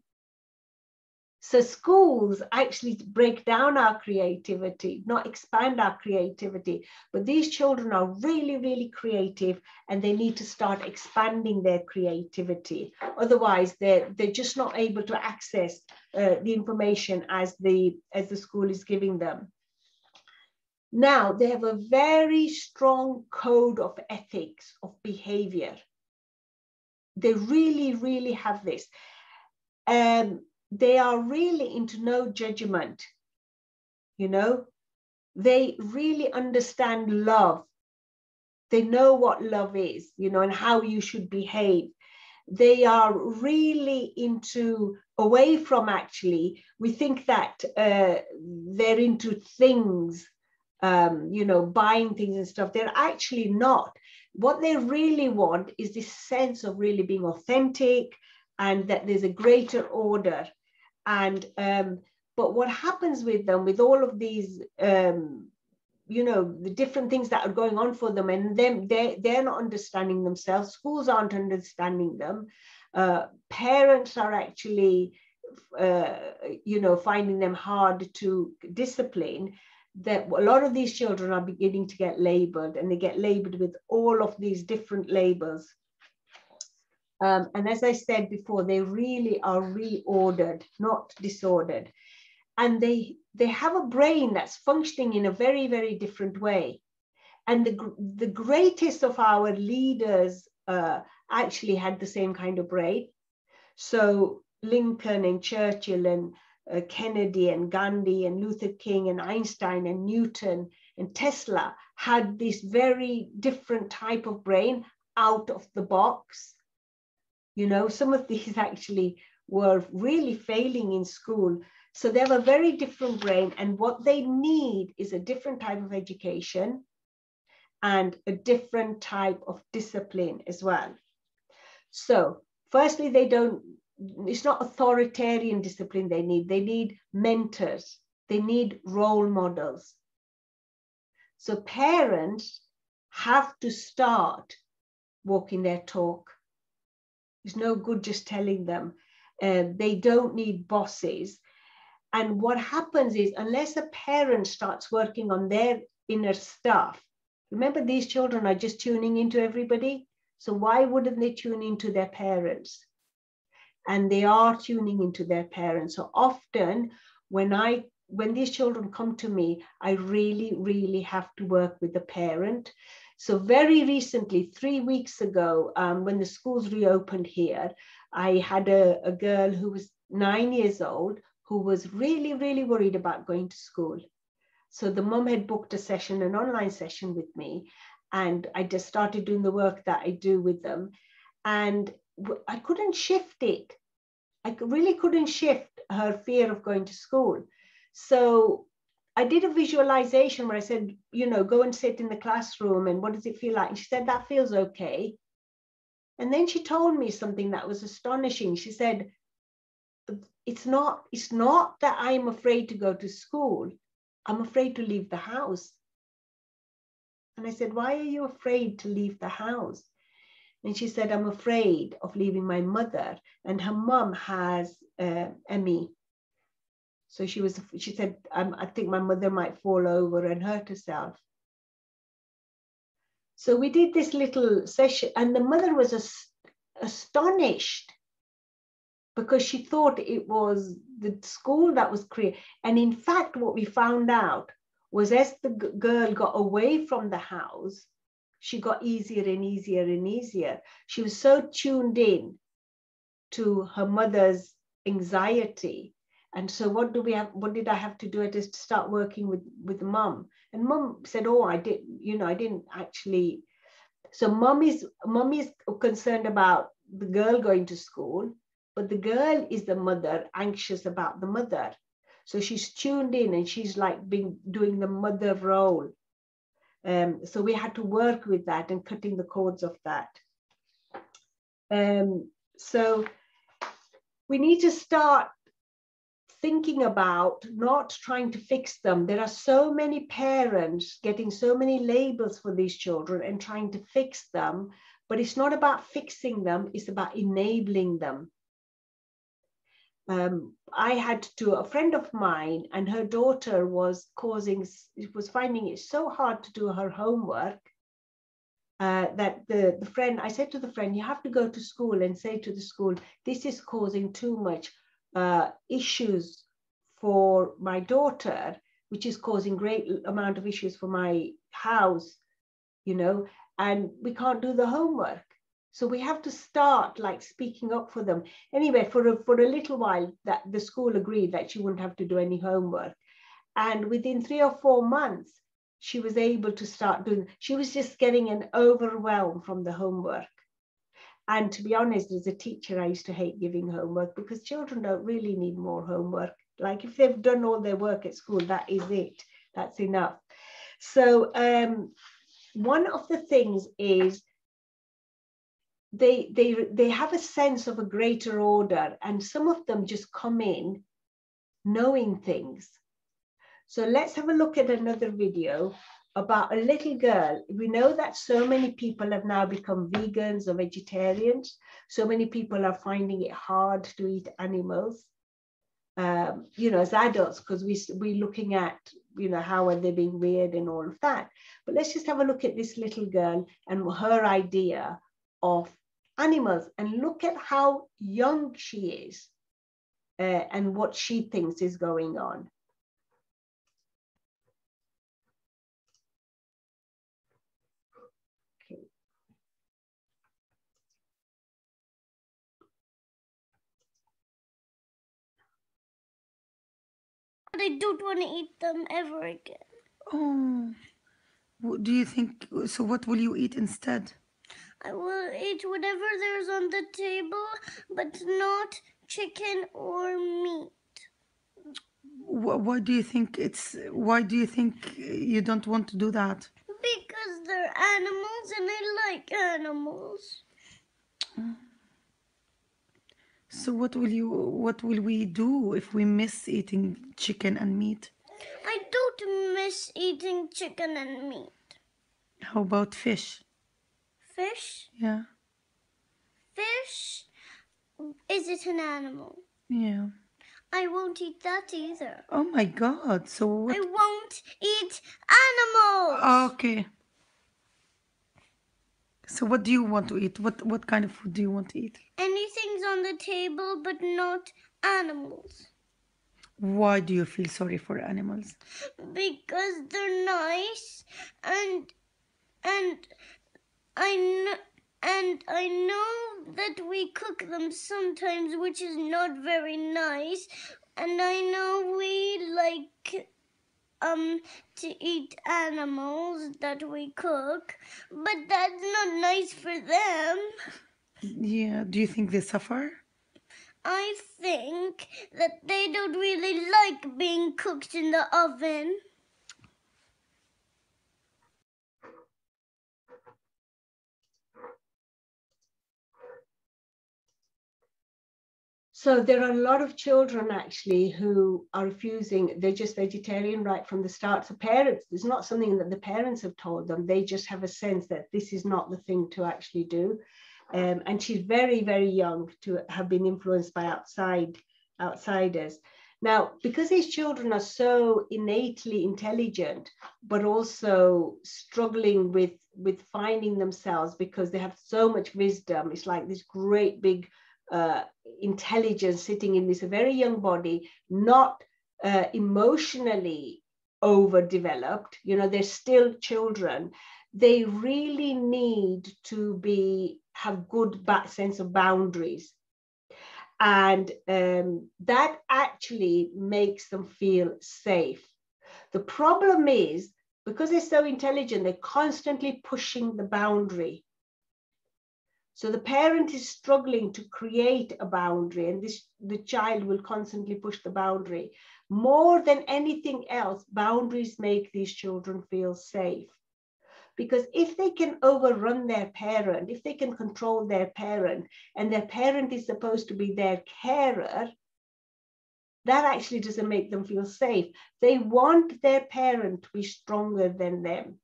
So schools actually break down our creativity, not expand our creativity. But these children are really, really creative, and they need to start expanding their creativity. Otherwise, they're just not able to access the information as the school is giving them. Now, they have a very strong code of ethics, of behavior. They really, really have this. They are really into no judgment, you know. They really understand love. They know what love is, you know, and how you should behave. They are really into, away from, actually, we think that they're into things, you know, buying things and stuff. They're actually not. What they really want is this sense of really being authentic, and that there's a greater order. And but what happens with them, with all of these, you know, the different things that are going on for them, and they're not understanding themselves. Schools aren't understanding them. Parents are actually, you know, finding them hard to discipline. That a lot of these children are beginning to get labeled, and they get labeled with all of these different labels. And as I said before, they really are reordered, not disordered. And they have a brain that's functioning in a very, very different way. And the greatest of our leaders actually had the same kind of brain. So Lincoln and Churchill and Kennedy and Gandhi and Luther King and Einstein and Newton and Tesla had this very different type of brain, out of the box. You know, some of these actually were really failing in school. So they have a very different brain, and what they need is a different type of education and a different type of discipline as well. So firstly, it's not authoritarian discipline they need mentors, they need role models. So parents have to start walking their talk. It's no good just telling them. They don't need bosses. And what happens is, unless a parent starts working on their inner stuff, remember, these children are just tuning into everybody. So why wouldn't they tune into their parents? And they are tuning into their parents. So often when these children come to me, I really, really have to work with the parent. So very recently, 3 weeks ago, when the schools reopened here, I had a girl who was 9 years old who was really, really worried about going to school. So the mum had booked a session, an online session with me, and I just started doing the work that I do with them. And I couldn't shift it. I really couldn't shift her fear of going to school. So I did a visualization where I said, you know, go and sit in the classroom, and what does it feel like? And she said, that feels okay. And then she told me something that was astonishing. She said, it's not that I'm afraid to go to school. I'm afraid to leave the house. And I said, why are you afraid to leave the house? And she said, I'm afraid of leaving my mother. And her mum has ME. So she said, I think my mother might fall over and hurt herself. So we did this little session, and the mother was astonished, because she thought it was the school that was created. And in fact, what we found out was, as the girl got away from the house, she got easier and easier and easier. She was so tuned in to her mother's anxiety. And so what did I have to do? I just start working with mum. And mum said, oh, I didn't actually. So mum is concerned about the girl going to school, but the girl is the mother, anxious about the mother. So she's tuned in, and she's like doing the mother role. So we had to work with that and cutting the cords of that. So we need to start thinking about not trying to fix them. There are so many parents getting so many labels for these children and trying to fix them, but it's not about fixing them, it's about enabling them. I had a friend of mine, and her daughter was finding it so hard to do her homework that the friend, I said to the friend, you have to go to school and say to the school, this is causing too much issues for my daughter, which is causing great amount of issues for my house, you know, and we can't do the homework. So we have to start like speaking up for them. Anyway, for a little while, that the school agreed that she wouldn't have to do any homework. And within 3 or 4 months, she was able to start doing, she was just getting an overwhelm from the homework. And to be honest, as a teacher, I used to hate giving homework because children don't really need more homework. Like if they've done all their work at school, that is it, that's enough. So one of the things is they have a sense of a greater order, and some of them just come in knowing things. So let's have a look at another video about a little girl. We know that so many people have now become vegans or vegetarians. So many people are finding it hard to eat animals, you know, as adults, because we're looking at, you know, how are they being reared and all of that. But let's just have a look at this little girl and her idea of animals, and look at how young she is and what she thinks is going on. Okay. But I don't want to eat them ever again. Oh, do you think, so what will you eat instead? I will eat whatever there's on the table, but not chicken or meat. Why do you think you don't want to do that? Because they're animals and I like animals. So what will we do if we miss eating chicken and meat? I don't miss eating chicken and meat. How about fish? Fish? Yeah. Fish? Is it an animal? Yeah. I won't eat that either. Oh my God. So what? I won't eat animals. Okay. So what do you want to eat? What kind of food do you want to eat? Anything's on the table, but not animals. Why do you feel sorry for animals? Because they're nice, and I know that we cook them sometimes, which is not very nice, and I know we like to eat animals that we cook, but that's not nice for them. Yeah. Do you think they suffer? I think that they don't really like being cooked in the oven. So there are a lot of children actually who are refusing, they're just vegetarian right from the start. So parents, it's not something that the parents have told them. They just have a sense that this is not the thing to actually do. And she's very, very young to have been influenced by outsiders. Now, because these children are so innately intelligent, but also struggling with finding themselves because they have so much wisdom, it's like this great big intelligence sitting in this very young body, not emotionally overdeveloped, you know, they're still children. They really need to have good sense of boundaries. And that actually makes them feel safe. The problem is, because they're so intelligent, they're constantly pushing the boundary. So the parent is struggling to create a boundary, and the child will constantly push the boundary. More than anything else, boundaries make these children feel safe. Because if they can overrun their parent, if they can control their parent, and their parent is supposed to be their carer, that actually doesn't make them feel safe. They want their parent to be stronger than them.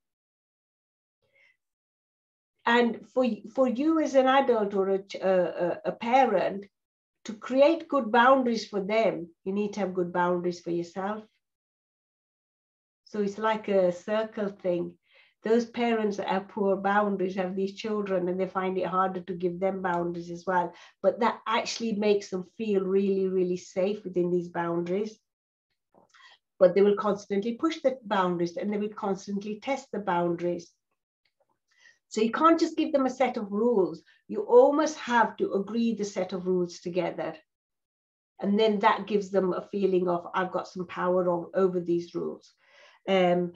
And for you as an adult or a parent, to create good boundaries for them, you need to have good boundaries for yourself. So it's like a circle thing. Those parents that have poor boundaries have these children, and they find it harder to give them boundaries as well. But that actually makes them feel really, really safe within these boundaries. But they will constantly push the boundaries, and they will constantly test the boundaries. So you can't just give them a set of rules. You almost have to agree the set of rules together. And then that gives them a feeling of, I've got some power over these rules. And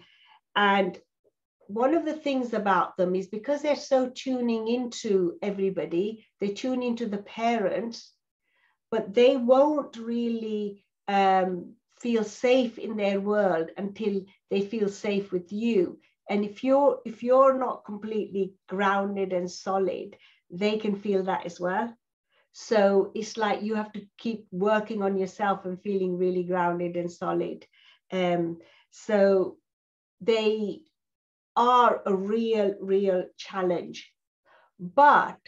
one of the things about them is because they're so tuning into everybody, they tune into the parents, but they won't really feel safe in their world until they feel safe with you. And if you're not completely grounded and solid, they can feel that as well. So it's like you have to keep working on yourself and feeling really grounded and solid. So they are a real challenge. But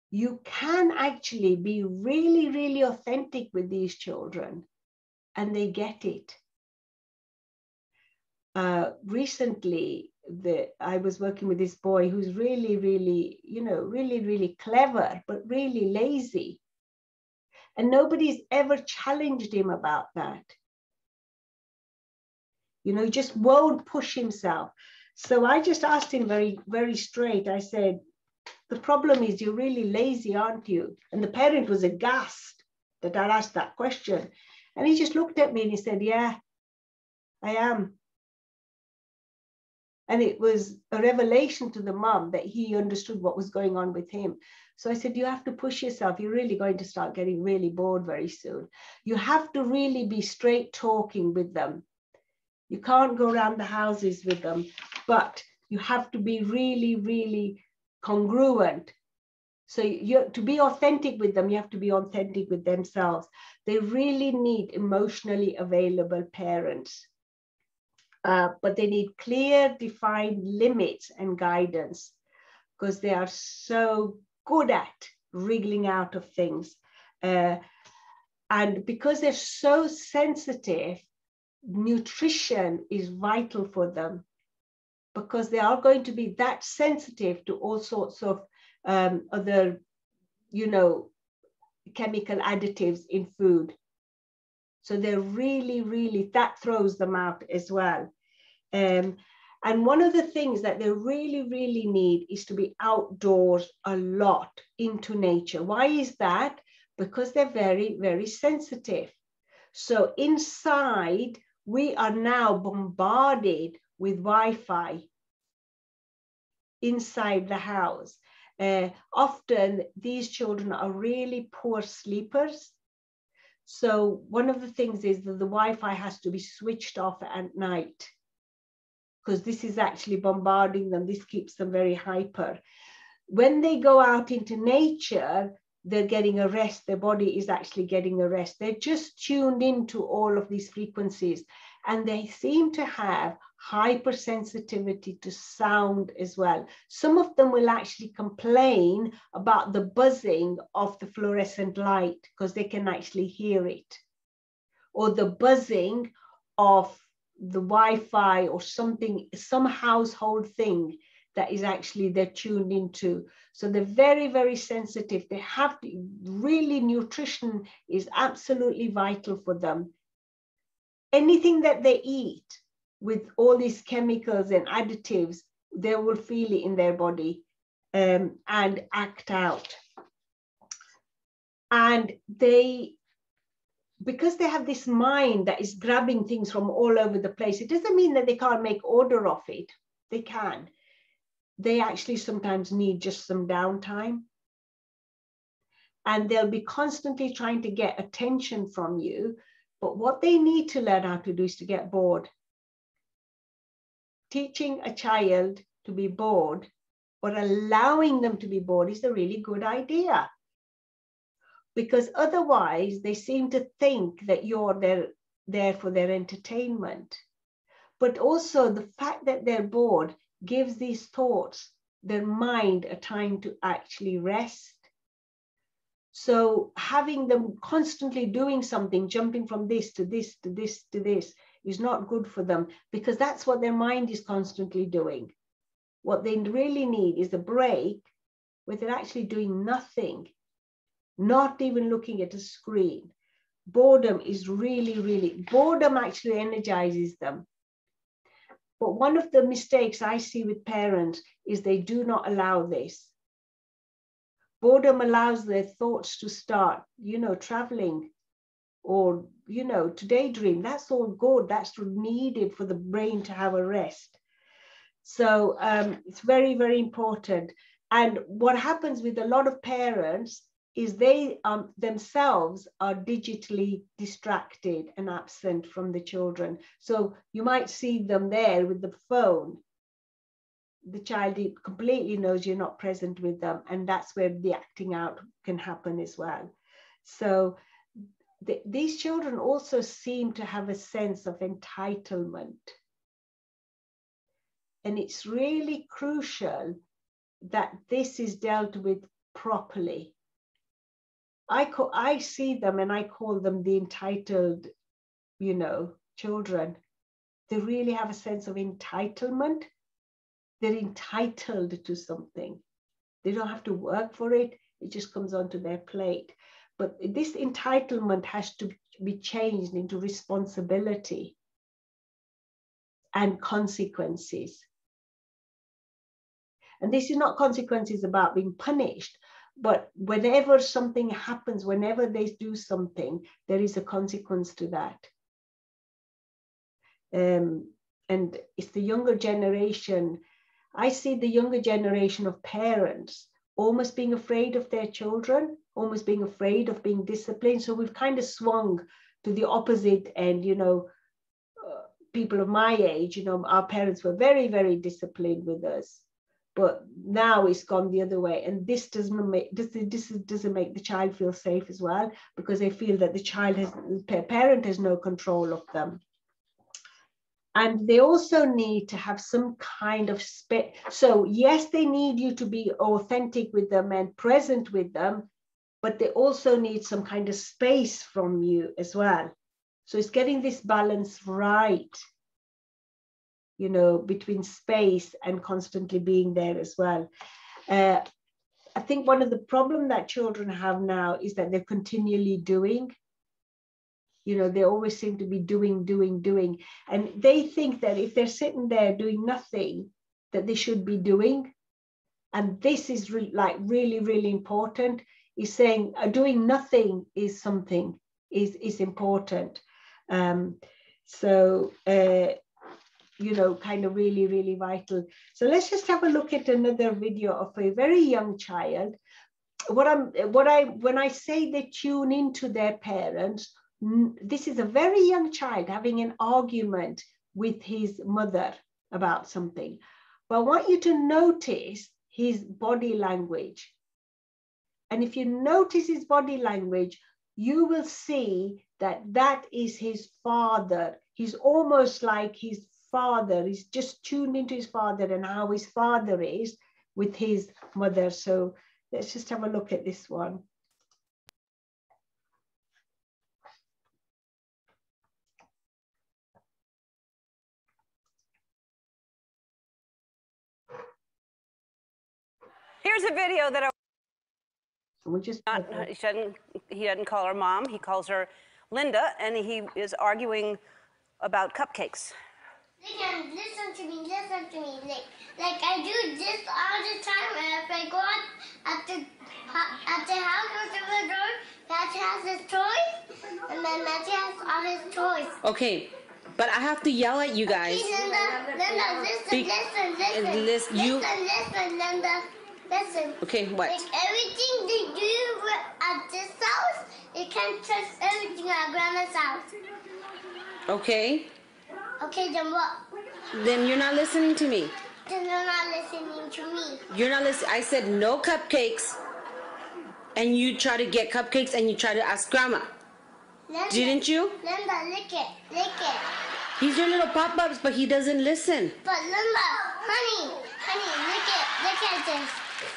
you can actually be really, really authentic with these children, and they get it. Recently, I was working with this boy who's really, really clever, but really lazy. And nobody's ever challenged him about that. He just won't push himself. So I just asked him very, very straight. I said, the problem is you're really lazy, aren't you? And the parent was aghast that I asked that question. And he just looked at me and he said, yeah, I am. And it was a revelation to the mum that he understood what was going on with him. So I said, you have to push yourself. You're really going to start getting really bored very soon. You have to really be straight talking with them. You can't go around the houses with them, but you have to be really, really congruent. So to be authentic with them, you have to be authentic with themselves. They really need emotionally available parents. But they need clear, defined limits and guidance, because they are so good at wriggling out of things. And because they're so sensitive, nutrition is vital for them, because they are going to be that sensitive to all sorts of other, chemical additives in food. So they're really, that throws them out as well. And one of the things that they really, really need is to be outdoors a lot, into nature. Why is that? Because they're very, very sensitive. So inside, we are now bombarded with Wi-Fi inside the house. Often these children are really poor sleepers. So one of the things is that the Wi-Fi has to be switched off at night, because this is actually bombarding them. This keeps them very hyper. When they go out into nature, they're getting a rest. Their body is actually getting a rest. They're just tuned into all of these frequencies, and they seem to have hypersensitivity to sound as well. Some of them will actually complain about the buzzing of the fluorescent light because they can actually hear it, or the buzzing of the Wi-Fi or something, some household thing that is actually they're tuned into. So they're very, very sensitive. They have to really, nutrition is absolutely vital for them. Anything that they eat with all these chemicals and additives, they will feel it in their body and act out. And because they have this mind that is grabbing things from all over the place, it doesn't mean that they can't make order of it. They can. They actually sometimes need just some downtime. And they'll be constantly trying to get attention from you. But what they need to learn how to do is to get bored. Teaching a child to be bored, or allowing them to be bored is a really good idea. Because otherwise they seem to think that you're there for their entertainment. But also the fact that they're bored gives these thoughts, their mind, a time to actually rest. So having them constantly doing something, jumping from this to this, to this, to this, is not good for them, because that's what their mind is constantly doing. What they really need is a break where they're actually doing nothing, not even looking at a screen. Boredom is boredom actually energizes them. But one of the mistakes I see with parents is they do not allow this. Boredom allows their thoughts to start, traveling, or, to daydream. That's all good. That's needed for the brain to have a rest. So it's very, very important. And what happens with a lot of parents is they themselves are digitally distracted and absent from the children. So you might see them there with the phone. The child completely knows you're not present with them, and that's where the acting out can happen as well. So these children also seem to have a sense of entitlement. And it's really crucial that this is dealt with properly. I see them and I call them the entitled, children. They really have a sense of entitlement. They're entitled to something. They don't have to work for it. It just comes onto their plate. But this entitlement has to be changed into responsibility and consequences. And this is not consequences about being punished, but whenever something happens, whenever they do something, there is a consequence to that. And it's the younger generation. I see the younger generation of parents almost being afraid of their children, almost being afraid of being disciplined. So we've kind of swung to the opposite end, people of my age, our parents were very, very disciplined with us. But now it's gone the other way, and this doesn't make the child feel safe as well, because they feel that the parent has no control of them. And they also need to have some kind of space. So yes, they need you to be authentic with them and present with them, but they also need some kind of space from you as well. So it's getting this balance right, between space and constantly being there as well. I think one of the problems that children have now is that they're continually doing. They always seem to be doing. And they think that if they're sitting there doing nothing, that they should be doing. And this is really, really important, is saying doing nothing is something, is important. Kind of really, really vital. So let's just have a look at another video of a very young child. When I say they tune into their parents, this is a very young child having an argument with his mother about something. But I want you to notice his body language. And if you notice his body language, you will see that that is his father. He's almost like his father. He's just tuned into his father and how his father is with his mother. So let's just have a look at this one. Here's a video that he doesn't call her mom, he calls her Linda, and he is arguing about cupcakes. Listen to me. Like I do this all the time, and if I go out at the house or the door, Matthew has his toys, and then Matthew has all his toys. Okay, but I have to yell at you guys. Okay, Linda, listen, Linda. Listen. Okay, what? Like everything they do at this house, you can't trust everything at Grandma's house. Okay. Okay, then what? Then you're not listening to me. Because you're not listening to me. You're not listening. I said no cupcakes, and you try to get cupcakes and you try to ask Grandma. Linda, Didn't you? Linda, lick it, lick it. He's your little pop-ups, but he doesn't listen. But Linda, honey, look at this.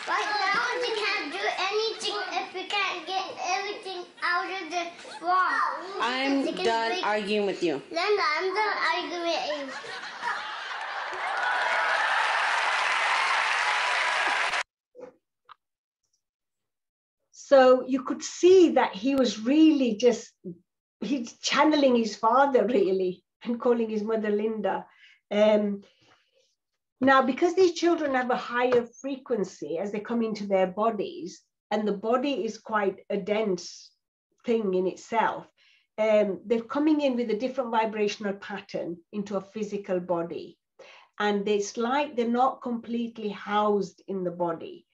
Right now, we can't do anything if we can't get everything out of the wall. I'm done arguing with you. Linda, I'm done arguing with you. So you could see that he was really he's channeling his father really and calling his mother Linda. Now, because these children have a higher frequency as they come into their bodies, and the body is quite a dense thing in itself, they're coming in with a different vibrational pattern into a physical body. And it's like they're not completely housed in the body.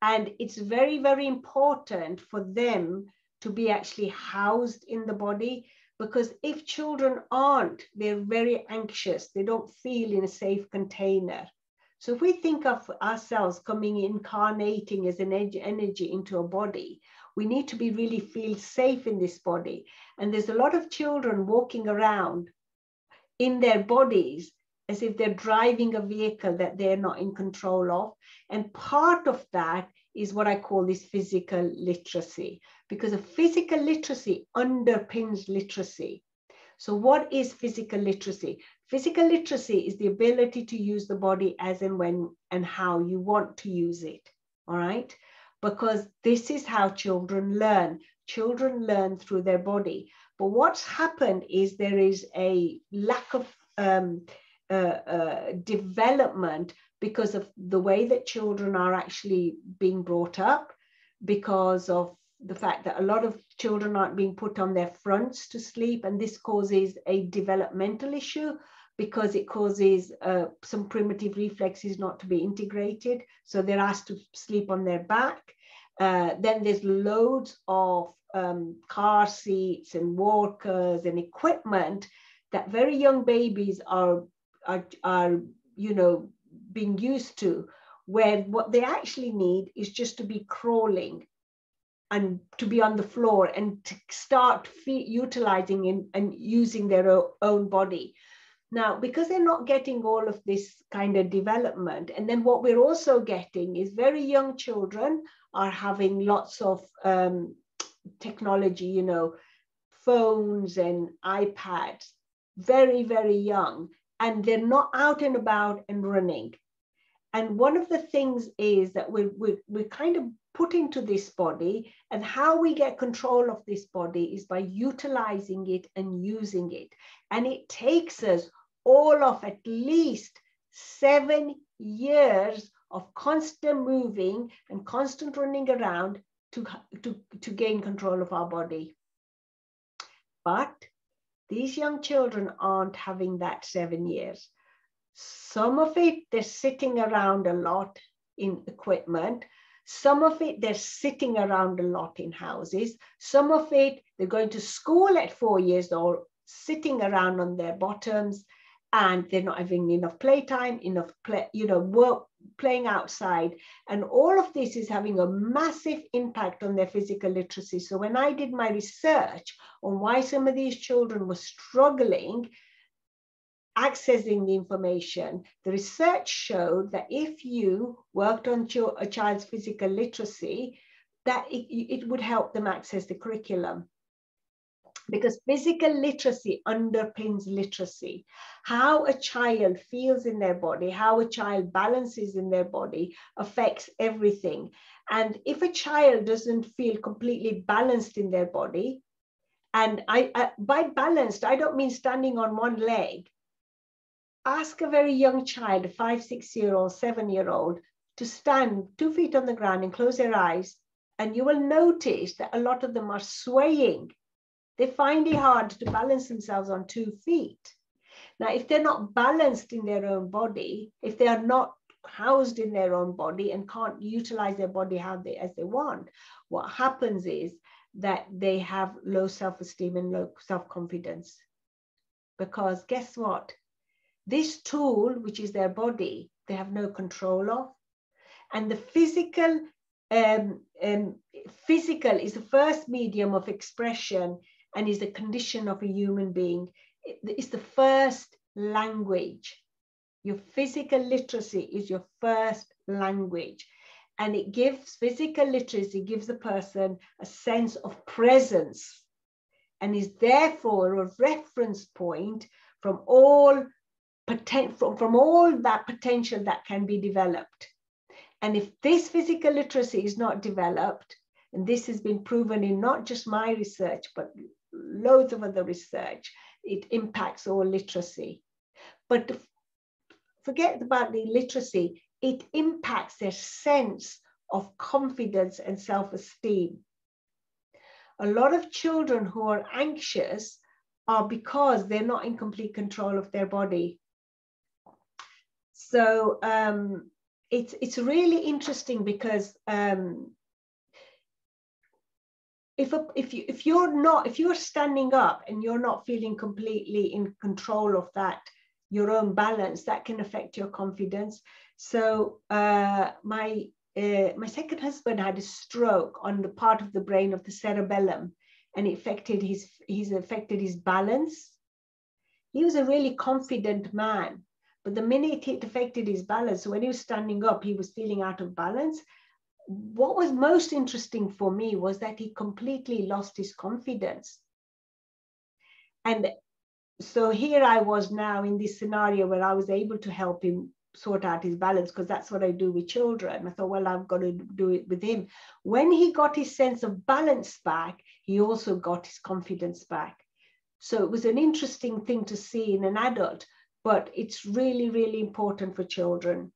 And it's very, very important for them to be actually housed in the body, because if children aren't, they're very anxious. They don't feel in a safe container. So if we think of ourselves incarnating as an energy into a body, we need to be really feel safe in this body. And there's a lot of children walking around in their bodies as if they're driving a vehicle that they're not in control of. And part of that is what I call this physical literacy, because a physical literacy underpins literacy. So what is physical literacy? Physical literacy is the ability to use the body as and when and how you want to use it, all right? Because this is how children learn. Children learn through their body. But what's happened is there is a lack of development because of the way that children are actually being brought up, because of the fact that a lot of children aren't being put on their fronts to sleep, and this causes a developmental issue because it causes some primitive reflexes not to be integrated, so they're asked to sleep on their back. Then there's loads of car seats and walkers and equipment that very young babies are being used to, where what they actually need is just to be crawling and to be on the floor and to start utilizing and using their own body. Now, because they're not getting all of this kind of development, and then what we're also getting is very young children are having lots of technology, phones and iPads, very, very young, and they're not out and about and running. And one of the things is that we're kind of put into this body, and how we get control of this body is by utilizing it and using it. And it takes us all of at least 7 years of constant moving and constant running around to gain control of our body. But these young children aren't having that 7 years. Some of it, they're sitting around a lot in equipment. Some of it, they're sitting around a lot in houses. Some of it, they're going to school at 4 years old, sitting around on their bottoms, and they're not having enough playtime, enough playing outside. And all of this is having a massive impact on their physical literacy. So when I did my research on why some of these children were struggling accessing the information, the research showed that if you worked on a child's physical literacy, that it would help them access the curriculum. Because physical literacy underpins literacy. How a child feels in their body, how a child balances in their body affects everything. And if a child doesn't feel completely balanced in their body, and by balanced, I don't mean standing on one leg. Ask a very young child, a 5, 6-year-old, 7-year-old, to stand 2 feet on the ground and close their eyes, and you will notice that a lot of them are swaying. They find it hard to balance themselves on 2 feet. Now, if they're not balanced in their own body, if they are not housed in their own body and can't utilize their body as they want, what happens is that they have low self-esteem and low self-confidence. Because guess what? this tool, which is their body, they have no control of. And the physical is the first medium of expression and is the condition of a human being. It's the first language. Your physical literacy is your first language. And it gives, physical literacy gives a person a sense of presence and is therefore a reference point from all that potential that can be developed. And if this physical literacy is not developed, and this has been proven in not just my research, but loads of other research, it impacts all literacy. But forget about the literacy, it impacts their sense of confidence and self-esteem. A lot of children who are anxious are because they're not in complete control of their body. So it's really interesting because if you're standing up and you're not feeling completely in control of that, your own balance, that can affect your confidence. So my second husband had a stroke on the part of the brain of the cerebellum, and it affected his balance. He was a really confident man, but the minute it affected his balance, so when he was standing up, he was feeling out of balance. What was most interesting for me was that he completely lost his confidence. And so here I was now in this scenario where I was able to help him sort out his balance, because that's what I do with children. I thought, well, I've got to do it with him. When he got his sense of balance back, he also got his confidence back. So it was an interesting thing to see in an adult, but it's really, really important for children.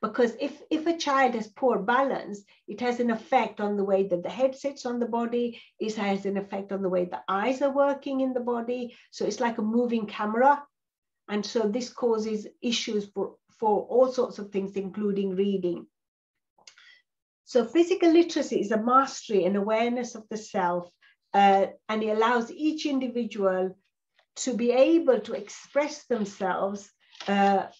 Because if a child has poor balance, it has an effect on the way that the head sits on the body. It has an effect on the way the eyes are working in the body. So it's like a moving camera. And so this causes issues for all sorts of things, including reading. So physical literacy is a mastery and awareness of the self, and it allows each individual to be able to express themselves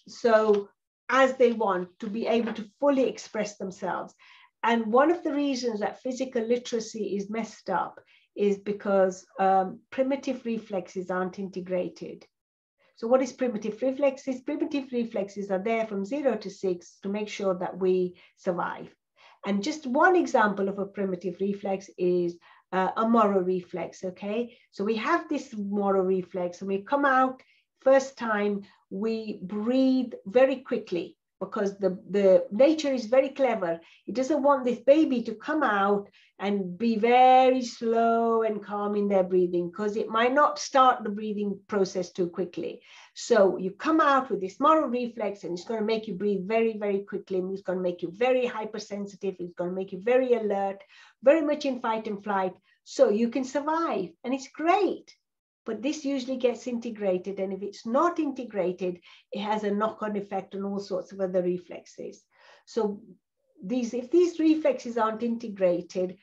so as they want, to be able to fully express themselves. And one of the reasons that physical literacy is messed up is because primitive reflexes aren't integrated. So what is primitive reflexes? Primitive reflexes are there from 0 to 6 to make sure that we survive. And just one example of a primitive reflex is a moral reflex, okay? So we have this moral reflex and we come out, first time, we breathe very quickly because the nature is very clever. It doesn't want this baby to come out and be very slow and calm in their breathing, because it might not start the breathing process too quickly. So you come out with this moral reflex and it's going to make you breathe very, very quickly. And it's going to make you very hypersensitive. It's going to make you very alert, very much in fight and flight. So you can survive, and it's great. But this usually gets integrated, and if it's not integrated, it has a knock-on effect on all sorts of other reflexes. So if these reflexes aren't integrated,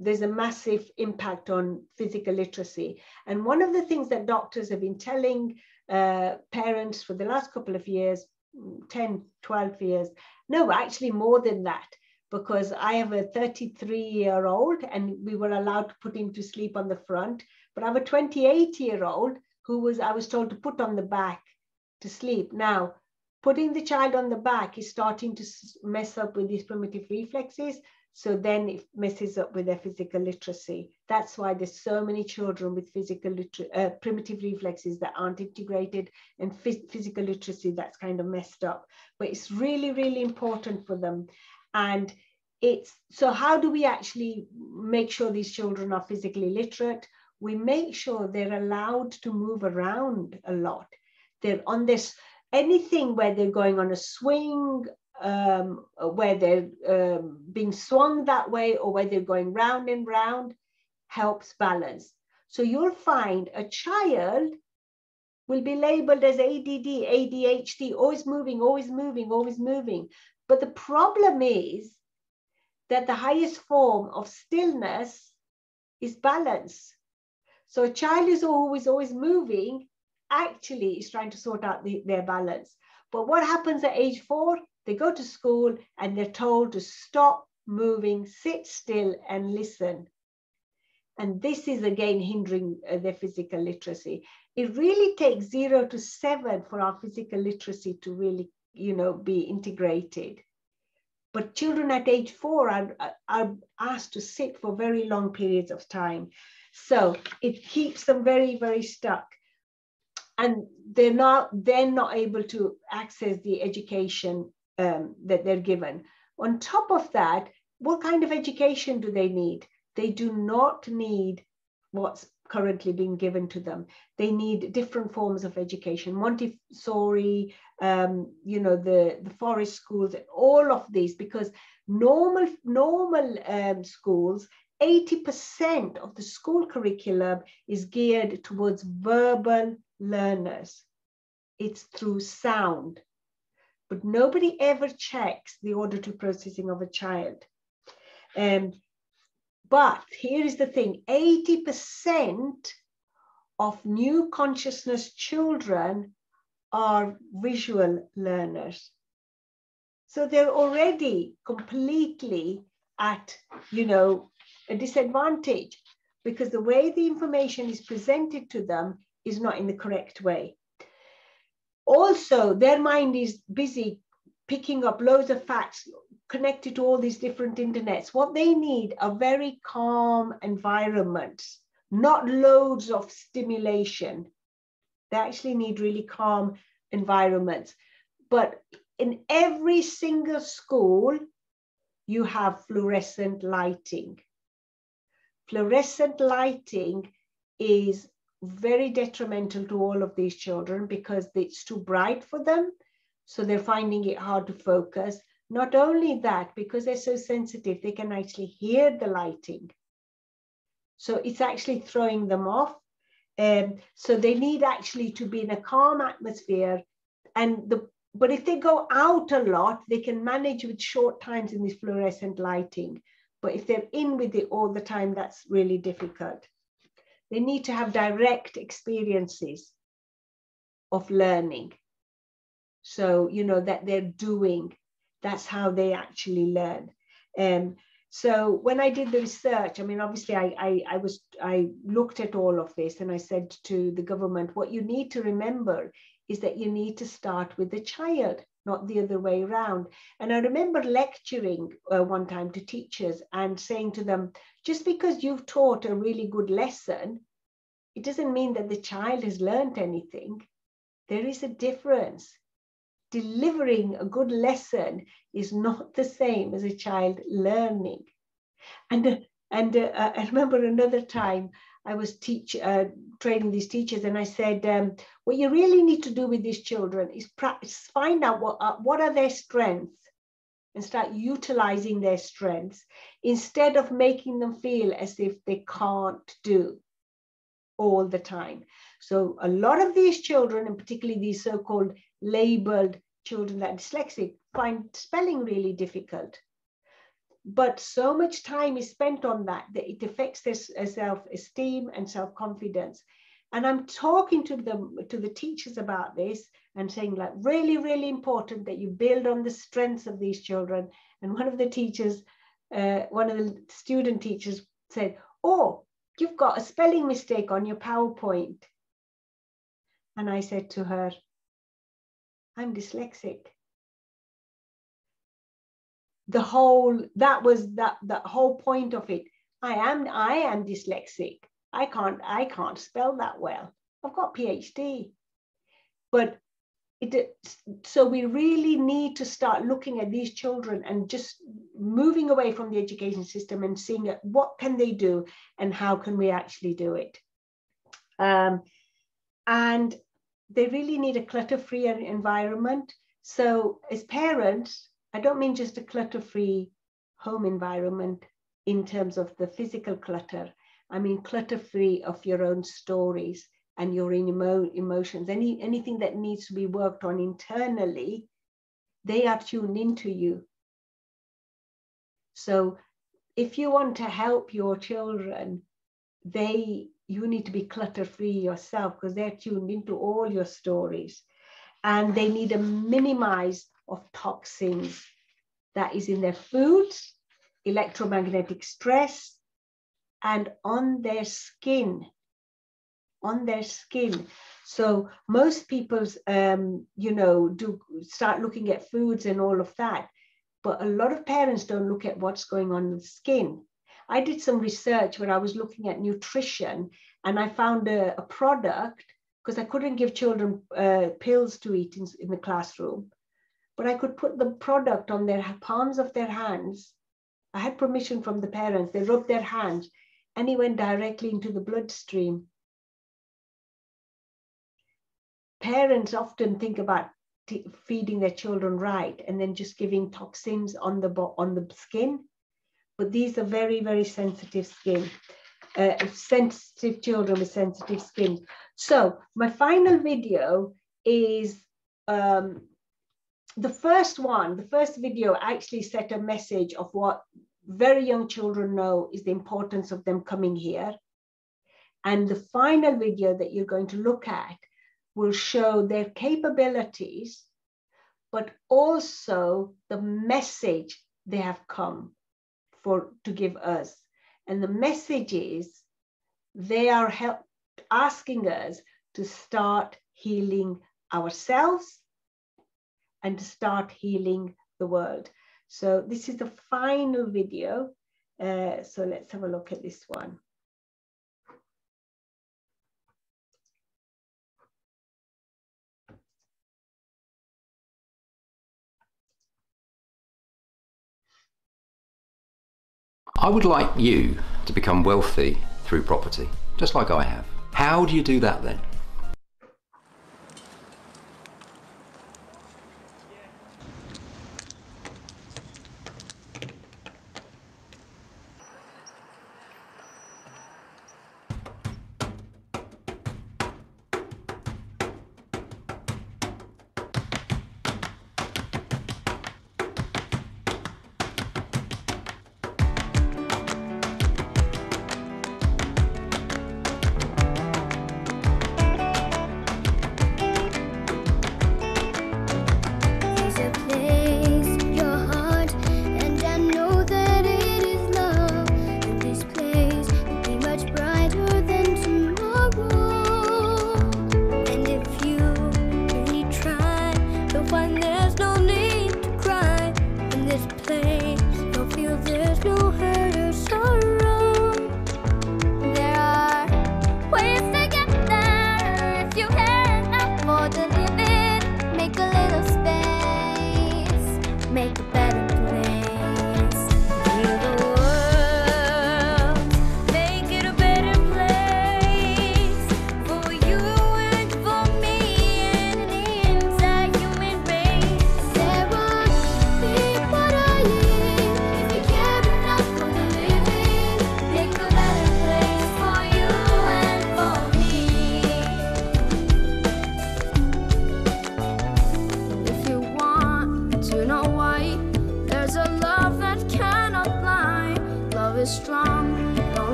there's a massive impact on physical literacy. And one of the things that doctors have been telling parents for the last couple of years, 10, 12 years, no, actually more than that, because I have a 33-year-old and we were allowed to put him to sleep on the front. But I have a 28-year-old who I was told to put on the back to sleep. Now, putting the child on the back is starting to mess up with these primitive reflexes. So then it messes up with their physical literacy. That's why there's so many children with primitive reflexes that aren't integrated, and physical literacy that's kind of messed up. But it's really, really important for them. And so how do we actually make sure these children are physically literate? We make sure they're allowed to move around a lot. They're on this, anything where they're going on a swing, where they're being swung that way, or where they're going round and round, helps balance. So you'll find a child will be labeled as ADD, ADHD, always moving, always moving, always moving. But the problem is that the highest form of stillness is balance. So a child is always moving actually is trying to sort out their balance. But what happens at age 4? They go to school and they're told to stop moving, sit still and listen. And this is again hindering their physical literacy. It really takes 0 to 7 for our physical literacy to really, be integrated. But children at age 4 are asked to sit for very long periods of time. So it keeps them very, very stuck. And they're not able to access the education that they're given. On top of that, what kind of education do they need? They do not need what's currently being given to them. They need different forms of education, Montessori, the forest schools, all of these, because normal schools, 80% of the school curriculum is geared towards verbal learners. It's through sound, but nobody ever checks the auditory processing of a child. But here is the thing, 80% of new consciousness children are visual learners. So they're already completely at, a disadvantage, because the way the information is presented to them is not in the correct way. Also, their mind is busy picking up loads of facts connected to all these different internets. What they need are very calm environments, not loads of stimulation. They actually need really calm environments. But in every single school, you have fluorescent lighting. Fluorescent lighting is very detrimental to all of these children because it's too bright for them. So they're finding it hard to focus. Not only that, because they're so sensitive, they can actually hear the lighting. So it's actually throwing them off. So they need actually to be in a calm atmosphere. But if they go out a lot, they can manage with short times in this fluorescent lighting. But if they're in with it all the time, that's really difficult. They need to have direct experiences of learning. So, that they're doing, that's how they actually learn. So when I did the research, obviously I looked at all of this and I said to the government, what you need to remember is that you need to start with the child, not the other way around. And I remember lecturing one time to teachers and saying to them, just because you've taught a really good lesson, it doesn't mean that the child has learned anything. There is a difference. Delivering a good lesson is not the same as a child learning. And I remember another time I was training these teachers, and I said, what you really need to do with these children is find out what are their strengths and start utilizing their strengths instead of making them feel as if they can't do all the time. So a lot of these children, and particularly these so-called labeled children that are dyslexic, find spelling really difficult. But so much time is spent on that it affects their self-esteem and self-confidence. And I'm talking to the teachers about this and saying, like, really, really important that you build on the strengths of these children. And one of the teachers, one of the student teachers said, oh, you've got a spelling mistake on your PowerPoint. And I said to her, I'm dyslexic. The whole point of it. I am dyslexic. I can't spell that well. I've got PhD. But so we really need to start looking at these children and just moving away from the education system and seeing what can they do and how can we actually do it. And they really need a clutter-free environment. So as parents, I don't mean just a clutter-free home environment in terms of the physical clutter. I mean clutter-free of your own stories and your emotions. Anything that needs to be worked on internally, they are tuned into you. So if you want to help your children, you need to be clutter-free yourself, because they're tuned into all your stories. And they need a minimize of toxins that is in their foods, electromagnetic stress, and on their skin. On their skin. So most people's, do start looking at foods and all of that. But a lot of parents don't look at what's going on in the skin. I did some research where I was looking at nutrition, and I found a product, because I couldn't give children pills to eat in the classroom, but I could put the product on their palms of their hands. I had permission from the parents. They rubbed their hands, and it went directly into the bloodstream. Parents often think about feeding their children right and then just giving toxins on the skin, but these are very, very sensitive skin. Sensitive children with sensitive skin. So my final video is the first one. The first video actually set a message of what very young children know is the importance of them coming here. And the final video that you're going to look at will show their capabilities, but also the message they have come to give us. And the message is they are asking us to start healing ourselves and to start healing the world. So this is the final video. So let's have a look at this one. I would like you to become wealthy through property, just like I have. How do you do that then?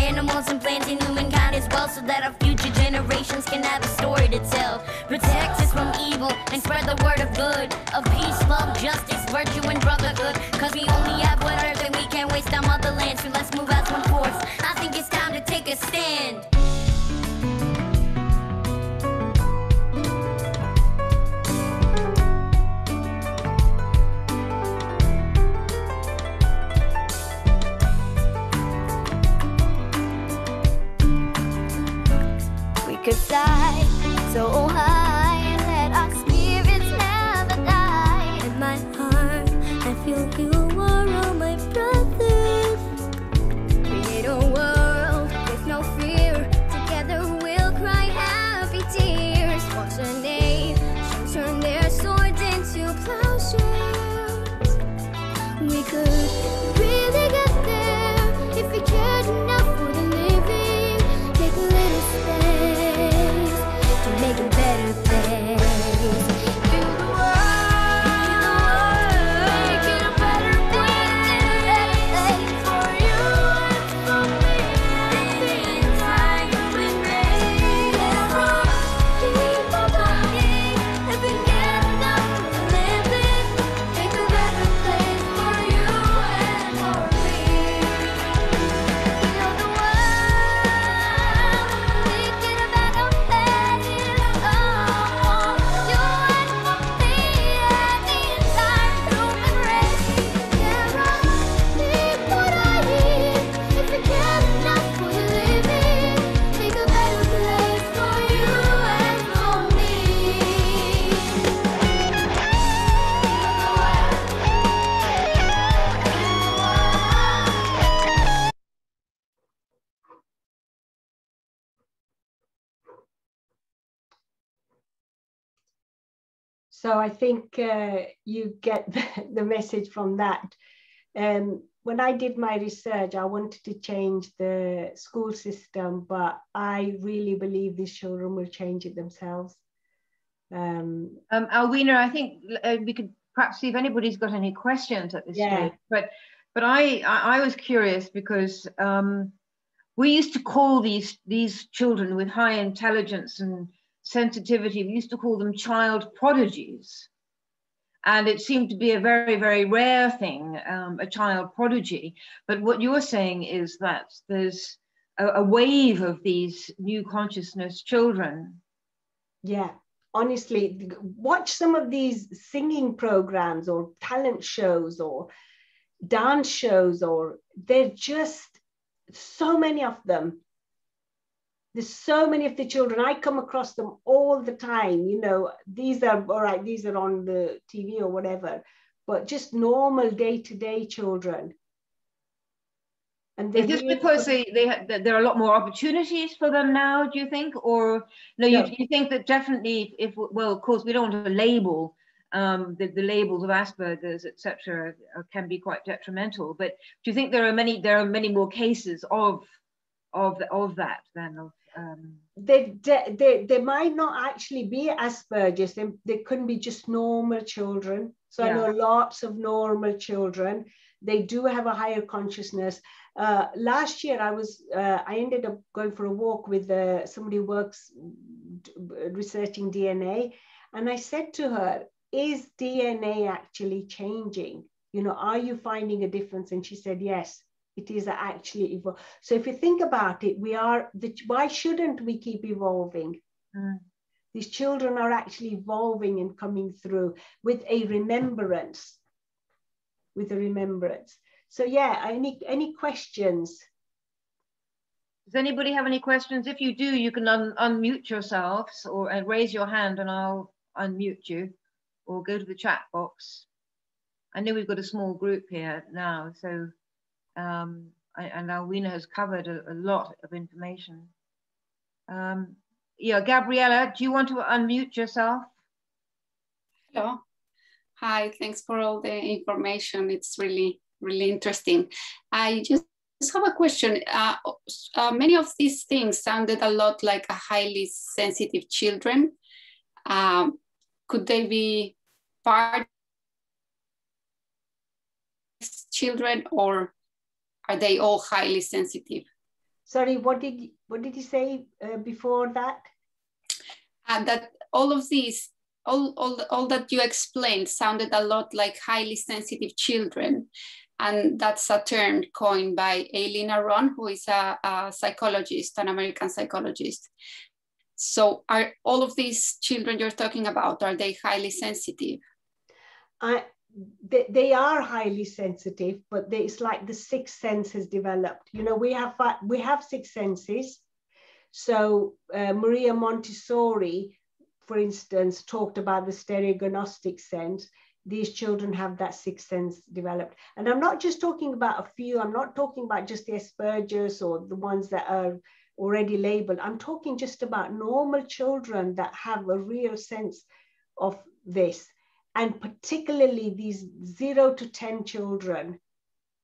animals and plants and humankind as well, so that our future generations can have a story to tell. Protect us from evil and spread the word of good, of peace, love, justice, virtue, and brotherhood. Cause we only have one earth and we can't waste our motherland, so let's move as one force. I think it's time to take a stand. We could fly so high and let our spirits never die. In my heart, I feel you are all my brothers. Create a world with no fear. Together we'll cry happy tears. Watch a nation turn their swords into plowshares. We could really get there if we cared enough for the living. Take a little space to make a better place. Do the world, make it a better place for you and for me. The entire remains from people dying have been getting up for living. Make a better place for you and for me. You know the world, make it a better place. Oh, you and for me and the entire human race. There are people dying if we care enough for the living. Make a better place for you and for me. So I think you get the message from that. When I did my research, I wanted to change the school system, but I really believe these children will change it themselves. Alweena, I think we could perhaps see if anybody's got any questions at this stage. But I was curious because we used to call these children with high intelligence and sensitivity, we used to call them child prodigies. And it seemed to be a very, very rare thing, a child prodigy. But what you're saying is that there's a wave of these new consciousness children. Yeah, honestly, watch some of these singing programs or talent shows or dance shows, or they're just so many of them. There's so many of the children. I come across them all the time. You know, these are all right, these are on the TV or whatever, but just normal day-to-day children. And is this because there are a lot more opportunities for them now, do you think? Or no, you think that definitely well, of course, we don't want to label the labels of Asperger's, etc., can be quite detrimental. But do you think there are many more cases of that than they might not actually be Asperger's. They couldn't be just normal children. So I know lots of normal children. They do have a higher consciousness. Last year, I ended up going for a walk with somebody who works researching DNA, and I said to her, "Is DNA actually changing? You know, are you finding a difference?" And she said, "Yes, it is actually evolving." So if you think about it, why shouldn't we keep evolving? These children are actually evolving and coming through with a remembrance. So yeah, any questions? Does anybody have any questions? If you do, you can unmute yourselves or raise your hand and I'll unmute you, or go to the chat box. I know we've got a small group here now, so and Alweena has covered a lot of information. Yeah, Gabriella, do you want to unmute yourself? Hello. Hi, thanks for all the information. It's really interesting. I just have a question. Many of these things sounded a lot like a highly sensitive children. Could they be part of children, or are they all highly sensitive? Sorry, what did you say before that? That all of these, all that you explained sounded a lot like highly sensitive children. And that's a term coined by Awan, who is a psychologist, an American psychologist. So are all of these children you're talking about, are they highly sensitive? They are highly sensitive, but it's like the sixth sense has developed. You know, we have six senses. So Maria Montessori, for instance, talked about the stereognostic sense. These children have that sixth sense developed. And I'm not just talking about a few, I'm not talking about just the Asperger's or the ones that are already labeled. I'm talking just about normal children that have a real sense of this. And particularly these 0 to 10 children.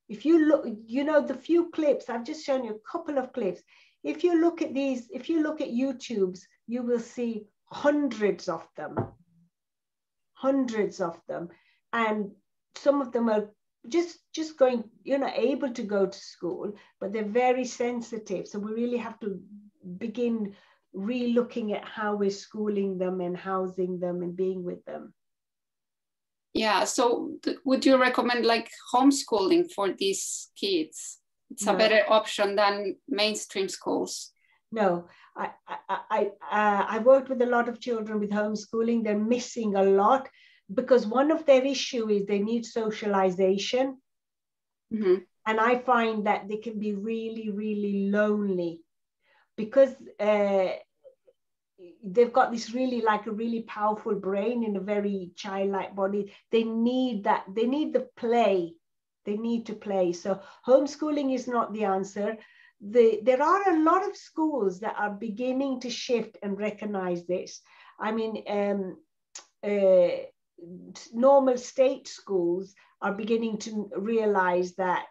If you look, you know, the few clips, I've just shown you a couple of clips. If you look at these, if you look at YouTube's, you will see hundreds of them. And some of them are just going, you know, able to go to school, but they're very sensitive. So we really have to begin re-looking at how we're schooling them and housing them and being with them. Yeah, so would you recommend like homeschooling for these kids? It's a better option than mainstream schools. No, I worked with a lot of children with homeschooling. They're missing a lot because one of their issues is they need socialization. Mm-hmm. And I find that they can be really, really lonely because they've got this really like a really powerful brain in a very childlike body. They need that. They need the play. They need to play. So homeschooling is not the answer. There are a lot of schools that are beginning to shift and recognize this. I mean, normal state schools are beginning to realize that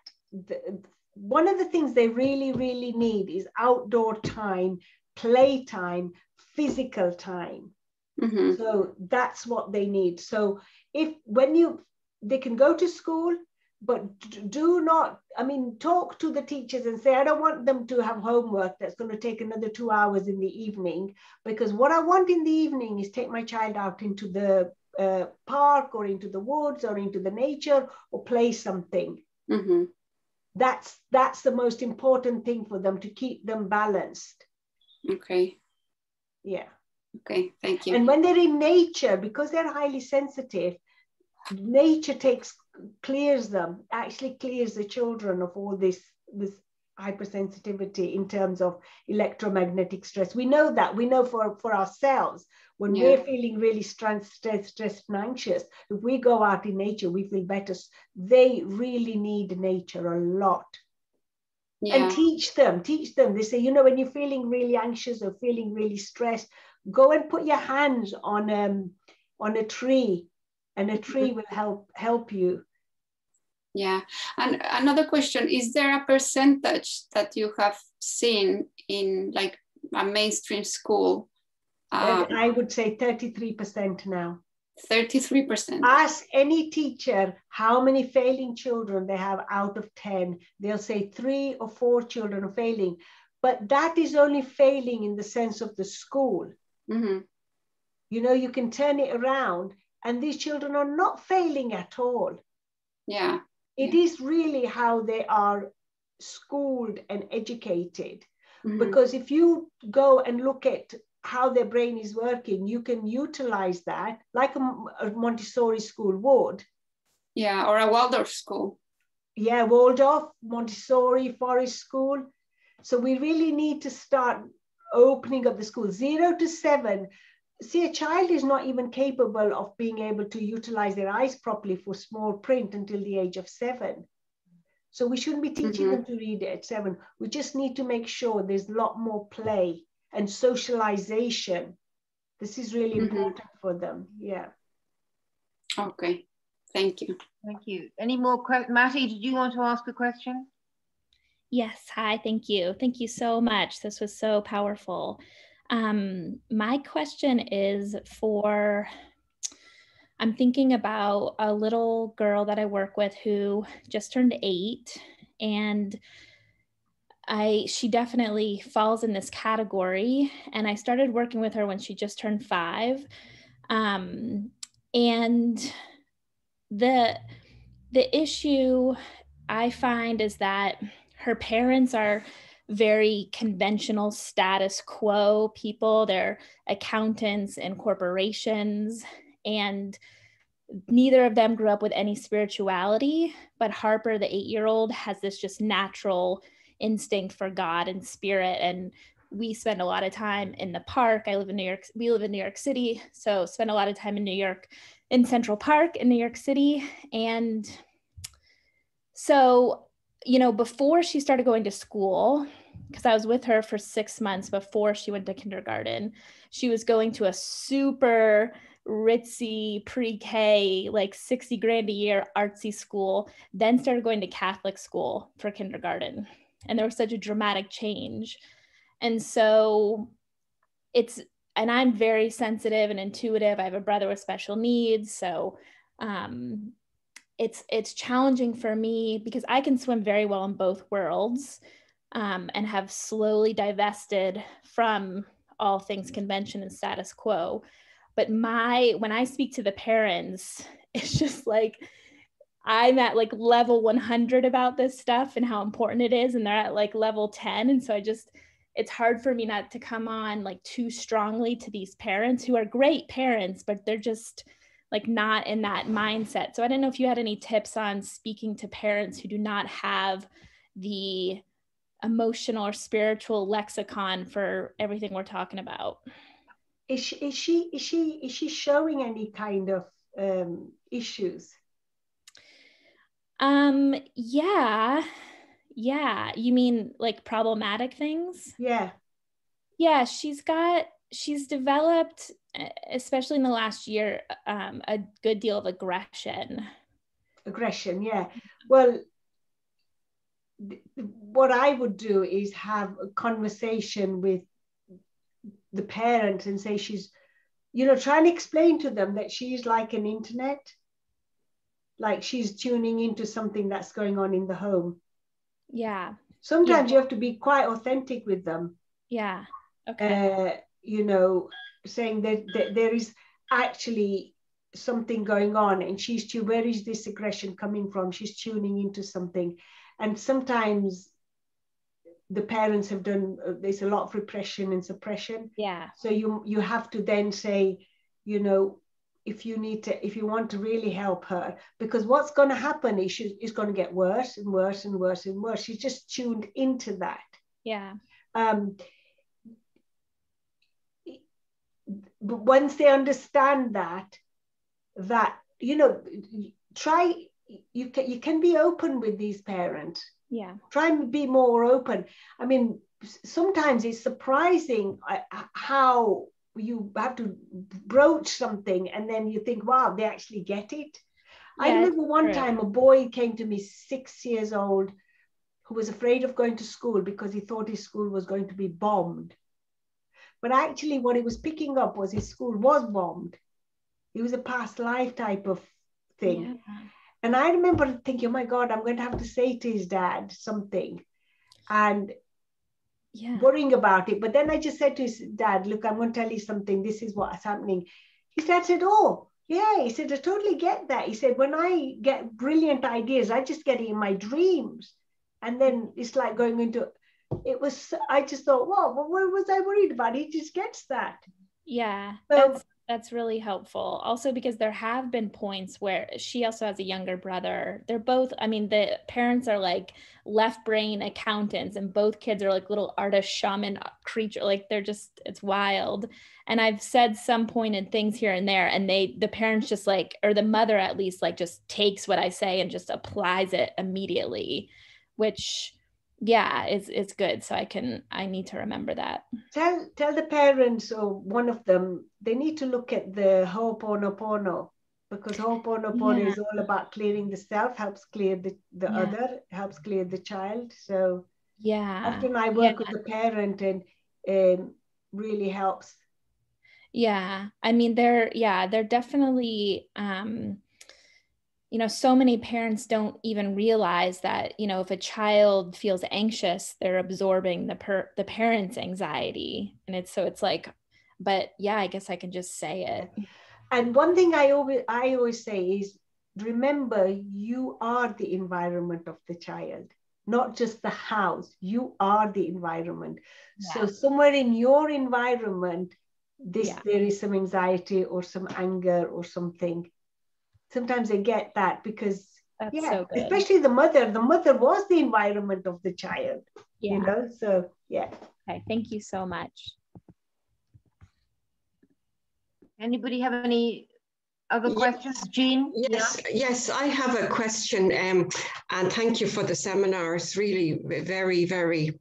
one of the things they really, really need is outdoor time, play time, physical time. Mm-hmm. So that's what they need. So they can go to school, but do not, I mean, talk to the teachers and say, I don't want them to have homework that's going to take another 2 hours in the evening, because what I want in the evening is take my child out into the park or into the woods or into the nature or play something. Mm-hmm. That's the most important thing for them, to keep them balanced. Okay. Yeah. Okay, thank you. And when they're in nature, because they're highly sensitive, nature clears them, actually clears the children of all this hypersensitivity in terms of electromagnetic stress. We know that. We know for ourselves, when we're feeling really stressed and anxious, if we go out in nature, we feel better. They really need nature a lot. Yeah. And teach them. They say, you know, when you're feeling really anxious or feeling really stressed, go and put your hands on a tree, and a tree will help you. Yeah. And another question, is there a percentage that you have seen in like a mainstream school? I would say 33% now. 33%. Ask any teacher how many failing children they have out of 10. They'll say 3 or 4 children are failing. But that is only failing in the sense of the school. Mm-hmm. You know, you can turn it around, and these children are not failing at all. Yeah. It is really how they are schooled and educated. Mm-hmm. Because if you go and look at how their brain is working, you can utilize that like a Montessori school would. Yeah, or a Waldorf school. Yeah, Waldorf, Montessori, Forest School. So we really need to start opening up the school. 0 to 7. See, a child is not even capable of being able to utilize their eyes properly for small print until the age of 7. So we shouldn't be teaching them to read at 7. We just need to make sure there's a lot more play and socialization. This is really important for them. Yeah. Okay. Thank you. Thank you. Any more questions? Matty, did you want to ask a question? Yes. Hi. Thank you. Thank you so much. This was so powerful. My question is I'm thinking about a little girl that I work with who just turned 8, and she definitely falls in this category. And I started working with her when she just turned 5. And the issue I find is that her parents are very conventional status quo people. They're accountants and corporations, and neither of them grew up with any spirituality. But Harper, the 8-year-old, has this just natural instinct for God and spirit. And we spend a lot of time in the park. We live in New York City. So spend a lot of time in New York, in Central Park in New York City. And so, before she started going to school, because I was with her for 6 months before she went to kindergarten, she was going to a super ritzy pre-K, like 60 grand a year artsy school, then started going to Catholic school for kindergarten. And there was such a dramatic change. And so and I'm very sensitive and intuitive. I have a brother with special needs. So it's challenging for me because I can swim very well in both worlds, and have slowly divested from all things convention and status quo. But when I speak to the parents, it's just like I'm at like level 100 about this stuff and how important it is, and they're at like level 10. And so it's hard for me not to come on like too strongly to these parents who are great parents, but they're just like not in that mindset. So I don't know if you had any tips on speaking to parents who do not have the emotional or spiritual lexicon for everything we're talking about. Is she showing any kind of issues? Yeah. You mean like problematic things? Yeah. Yeah, she's developed, especially in the last year, a good deal of aggression. Yeah. Well, what I would do is have a conversation with the parent and say try and explain to them that she's like an internet, like she's tuning into something that's going on in the home. Yeah. Sometimes you have to be quite authentic with them. Yeah. Okay. Saying that there is actually something going on, and where is this aggression coming from? She's tuning into something. And sometimes the parents have there's a lot of repression and suppression. Yeah. So you have to then say, if you want to really help her, because what's going to happen is she's going to get worse and worse and worse and worse. She's just tuned into that. Yeah. But once they understand that you can be open with these parents. Yeah. Try and be more open. I mean, sometimes it's surprising how you have to broach something and then you think, wow, they actually get it. Yeah, I remember one time a boy came to me, 6 years old, who was afraid of going to school because he thought his school was going to be bombed. But actually what he was picking up was his school was bombed. It was a past life type of thing. Yeah. And I remember thinking, oh my God, I'm going to have to say to his dad something and worrying about it. But then I just said to his dad, look, I'm going to tell you something. This is what's happening. His dad said, oh, yeah. He said, I totally get that. He said, when I get brilliant ideas, I just get it in my dreams. And then it's like going into, I just thought, well, what was I worried about? He just gets that. Yeah. So, that's really helpful. Also, because there have been points where she also has a younger brother. They're both, the parents are like left brain accountants, and both kids are like little artist shaman creature. Like it's wild. And I've said some pointed things here and there, and the parents just like, or the mother at least, like just takes what I say and just applies it immediately, which it's good. So I need to remember that. Tell the parents, or one of them, they need to look at the Ho'oponopono, because Ho'oponopono is all about clearing the self, helps clear the other, helps clear the child. So often I work with the parent and really helps. Yeah, they're definitely you know, so many parents don't even realize that, you know, if a child feels anxious, they're absorbing the parent's anxiety. And it's like, but yeah, I guess I can just say it. And one thing I always say is, remember, you are the environment of the child, not just the house. You are the environment. Yeah. So somewhere in your environment, there is some anxiety or some anger or something. Sometimes I get that because, so especially the mother was the environment of the child, you know, so yeah. Okay, thank you so much. Anybody have any other questions? Jean? Yes, I have a question, and thank you for the seminar. It's really very, very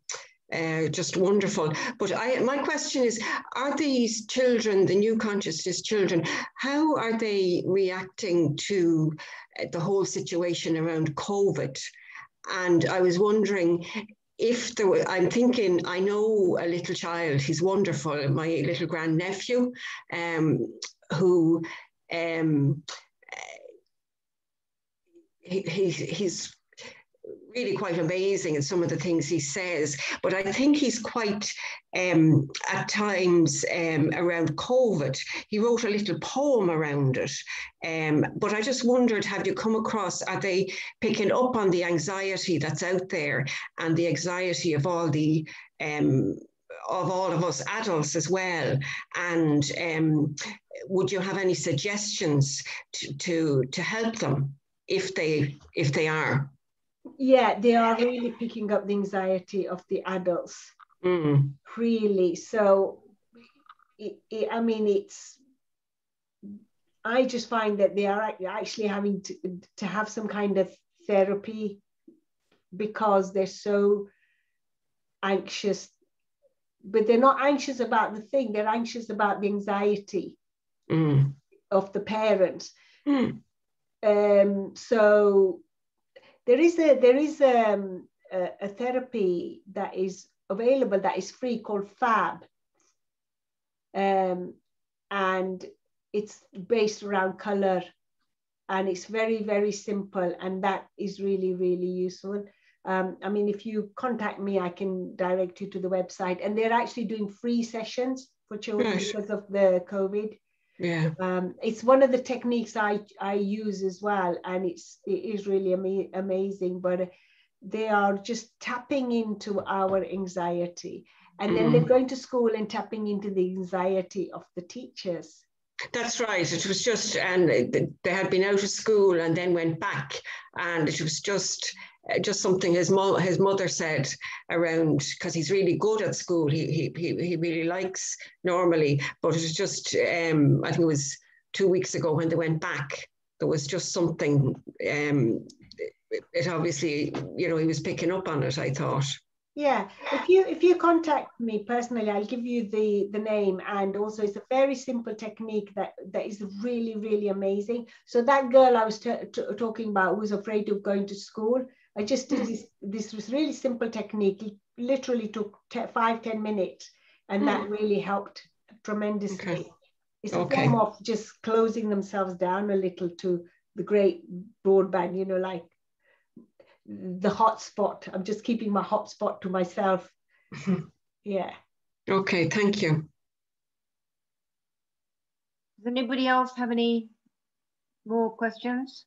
just wonderful. But my question is, are these children, the new consciousness children, how are they reacting to the whole situation around COVID? And I was wondering if there were, I'm thinking, I know a little child, he's wonderful, my little grandnephew, who he's really quite amazing in some of the things he says, but I think he's quite, at times around COVID, he wrote a little poem around it. But I just wondered, have you come across, are they picking up on the anxiety that's out there and the anxiety of all the, of all of us adults as well? And would you have any suggestions to help them if they are? Yeah, they are really picking up the anxiety of the adults, really. So, I mean, I just find that they are actually having to have some kind of therapy because they're so anxious. But they're not anxious about the thing, they're anxious about the anxiety of the parents. So there is a therapy that is available that is free called FAB, and it's based around color, and it's very, very simple, and that is really, really useful. I mean, if you contact me, I can direct you to the website, and they're actually doing free sessions for children because of the COVID. Yeah, it's one of the techniques I use as well, and it is really amazing. But they are just tapping into our anxiety, and then they're going to school and tapping into the anxiety of the teachers. That's right. It was just, and they had been out of school and then went back, and it was just something his mother said around, because he's really good at school. He really likes normally, but it was just I think it was 2 weeks ago when they went back. There was just something. It obviously, you know, he was picking up on it, I thought. Yeah, if you contact me personally, I'll give you the name, and also it's a very simple technique that is really, really amazing. So that girl I was talking about who was afraid of going to school, I just did this was really simple technique. It literally took 5-10 minutes, and that really helped tremendously. Okay. It's a form of just closing themselves down a little to the great broadband, you know, like the hotspot. I'm just keeping my hotspot to myself. Yeah. Okay, thank you. Does anybody else have any more questions?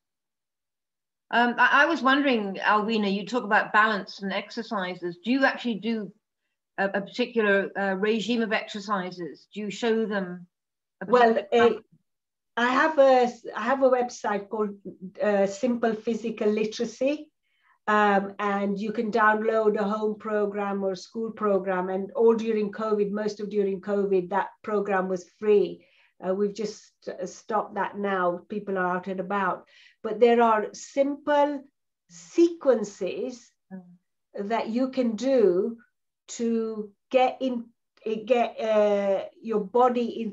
I was wondering, Alweena, you talk about balance and exercises. Do you actually do a particular regime of exercises? Do you show them? Well, I have a website called Simple Physical Literacy. And you can download a home program or school program, and all during COVID, most of during COVID, that program was free. We've just stopped that now. People are out and about, but there are simple sequences that you can do to get your body in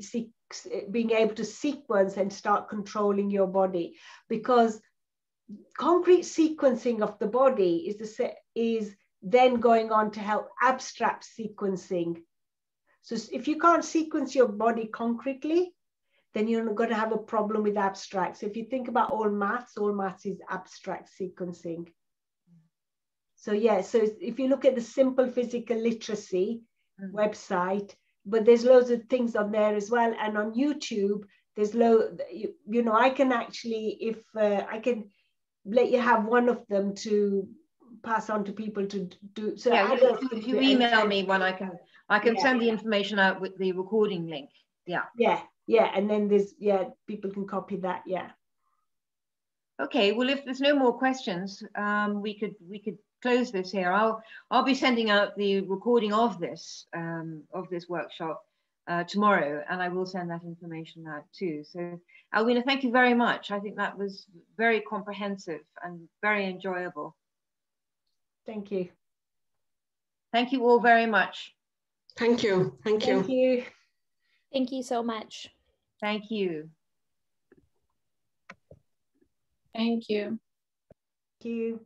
being able to sequence and start controlling your body, because concrete sequencing of the body is then going on to help abstract sequencing. So if you can't sequence your body concretely, then you're not going to have a problem with abstract. So if you think about all maths is abstract sequencing. So yeah, so if you look at the simple physical literacy website, but there's loads of things on there as well. And on YouTube, there's you know, I can actually, if I can let you have one of them to pass on to people to do. So yeah, if you email me one, I can send the information out with the recording link. Yeah, and then there's, people can copy that, Okay, well, if there's no more questions, we could close this here. I'll be sending out the recording of this workshop tomorrow, and I will send that information out too. So, Alweena, thank you very much. I think that was very comprehensive and very enjoyable. Thank you. Thank you all very much. Thank you. Thank you. Thank you. Thank you so much. Thank you. Thank you. Thank you.